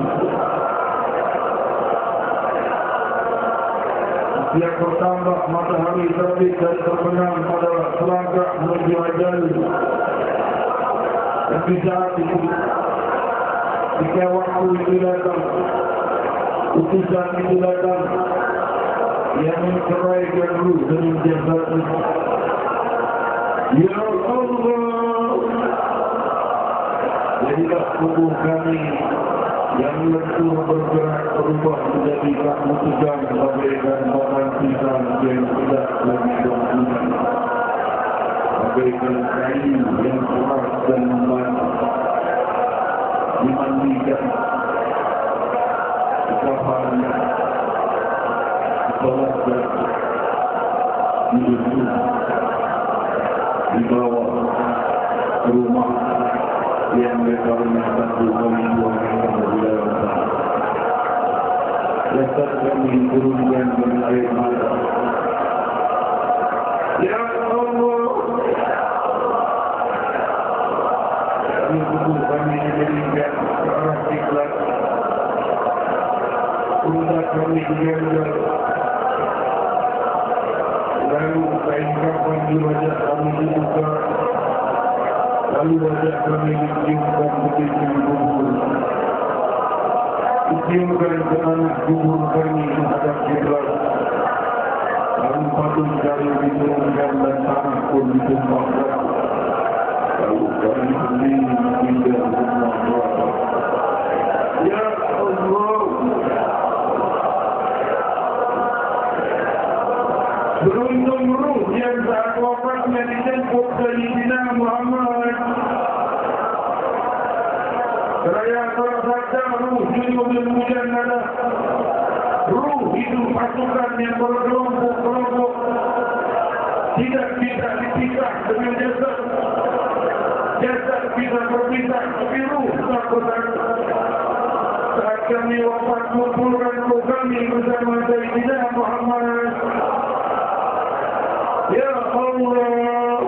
Setiap bertambah matahari terbit dan terbenam adalah perangkat menuju ajal-Mu. Dan di saat itu, jika waktu itu datang, utusan itu datang, yang menceraikan ruh dengan jasad. Ya Allah, jadilah tubuh kami yang lentur bergerak berubah menjadi kamu sedang bagaikan bahan pisang yang tidak lagi berguna, bagaikan kain yang keras dan membara, dimandikan, dikafan, disolatkan, diduduk, dibawa ke rumah yang dikaruniakan Tuhan yang berdalam sana. Jasad kami turunkan dengan air mata. Ya Allah, kami tubuh kami diberikan ke arah kiblat. Pundak kami digendal. Lalu kain kafan di wajah kami dibuka. Lalu wajah kami diciumkan begitu kubur. Diciumkan ke tanah kubur kami menghadap kiblat. Lalu patut kami diturunkan dan tanah pun ditumpahkan. Lalu kami sendiri pindah rumah neraka. Ya Allah, beruntung ruh yang saat wafatnya dijemput Sayyidina Muhammad. Seraya bersabda, ruh junubul mujannadah, ruh itu pasukan yang berkelompok-kelompok, tidak bisa dipisah dengan jasad. Jasad bisa berpisah, tapi ruh tak bersatu. Saat kami wafat, kumpulkan ruh kami bersama Sayyidina Muhammad. Ya Allah,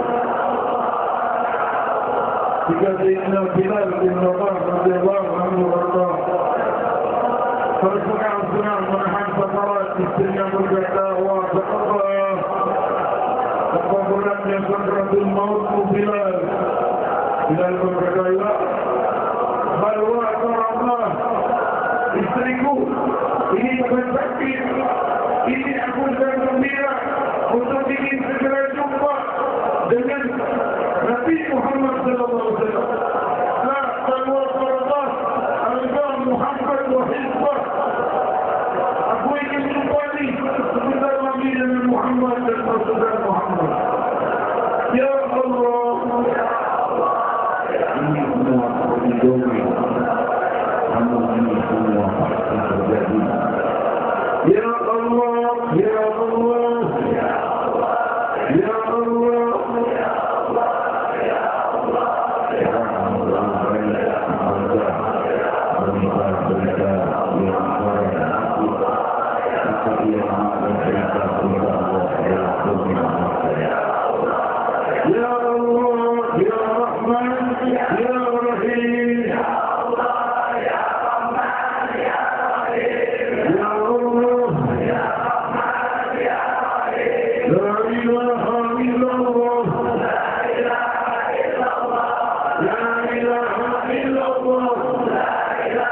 di juga Sayyidina Bilal bin Rabah radhiyallahu anhu warḍah. Sekarang menahan sakarat, istrinya berkata, "Wah, Allah, apa beratnya sakaratul mautmu Bilal?" Bilal berkata, "Ya, balwa Allah, istriku, ini bukan sakit, ini aku sedang gembira untuk ingin segera jumpa dengan Nabi Muhammad sallallahu alaihi wasallam. La balwa Allah, al-Imam Muhammad wa hizbah. Aku ingin jumpa ni sebentar lagi dengan Muhammad dan Rasulullah Muhammad. Ya Allah, ini semua terjadi. Ini semua terjadi. Ya Allah, Ya Allah, Ya Allah, Ya Allah, Ya Allah, Ya Allah, Ya Allah, Ya Allah, Ya Rahman, Ya Rahim, Ya Allah, Ya Rahman, Ya Rahim, Ya Allah, Ya Rahman, Ya Rahim, La ilaha illallah, La ilaha illallah, La ilaha illallah, La ilaha illallah, La ilaha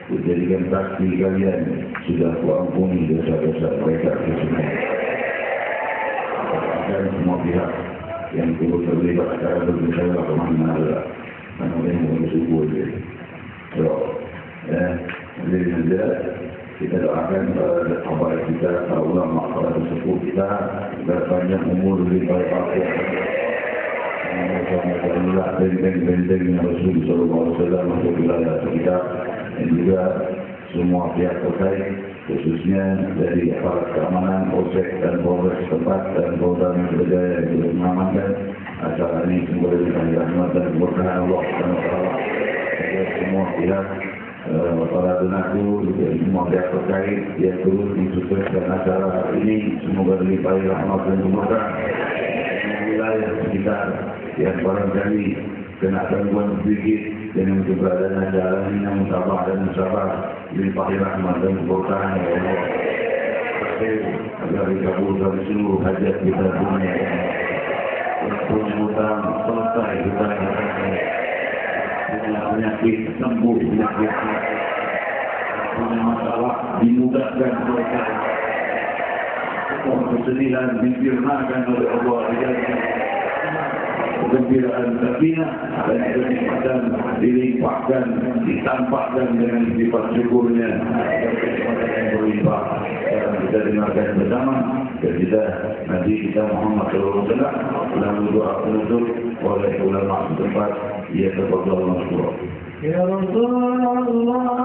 Dijadikan saksi kalian sudah kuampuni dosa-dosa mereka semua. Dan semua pihak yang turut terlibat secara berusaha kemana adalah yang bersyukur dia. So, jadi kita doakan kepada kita, para ulama, para sesepuh kita, berpanjang umur lebih baik aku. Alhamdulillah, benteng-bentengnya Rasul sallallahu alaihi wasallam untuk wilayah kita. Dan juga semua pihak terkait, khususnya dari aparat keamanan, Polsek dan Polres setempat dan Polda Metro Jaya yang sudah mengamankan acara ini. Semoga diberikan rahmat dan keberkahan Allah SWT. Semua pihak, para donatur, semua pihak terkait yang turut mensukseskan acara ini, semoga dilimpahi rahmat dan keberkahan. Wilayah sekitar yang barangkali kena gangguan sedikit dengan keberadaan acara ini, namun sabar dan sabar dilimpahi rahmat dan keberkahan ya Allah. Agar dikabulkan seluruh hajat kita dunia, punya hutang selesai kita, punya penyakit sembuh, penyakit punya masalah dimudahkan selesai, kesedihan difirmankan oleh Allah, kegembiraan sakinah dan kenikmatan dilimpahkan, ditampakkan dengan sifat syukurnya dan kenikmatan yang berlimpah. Kita dengarkan bersama dan kita Nabi kita Muhammad SAW lalu doa penutup oleh ulama setempat ia terbatal masyhur. Ya Rasulullah,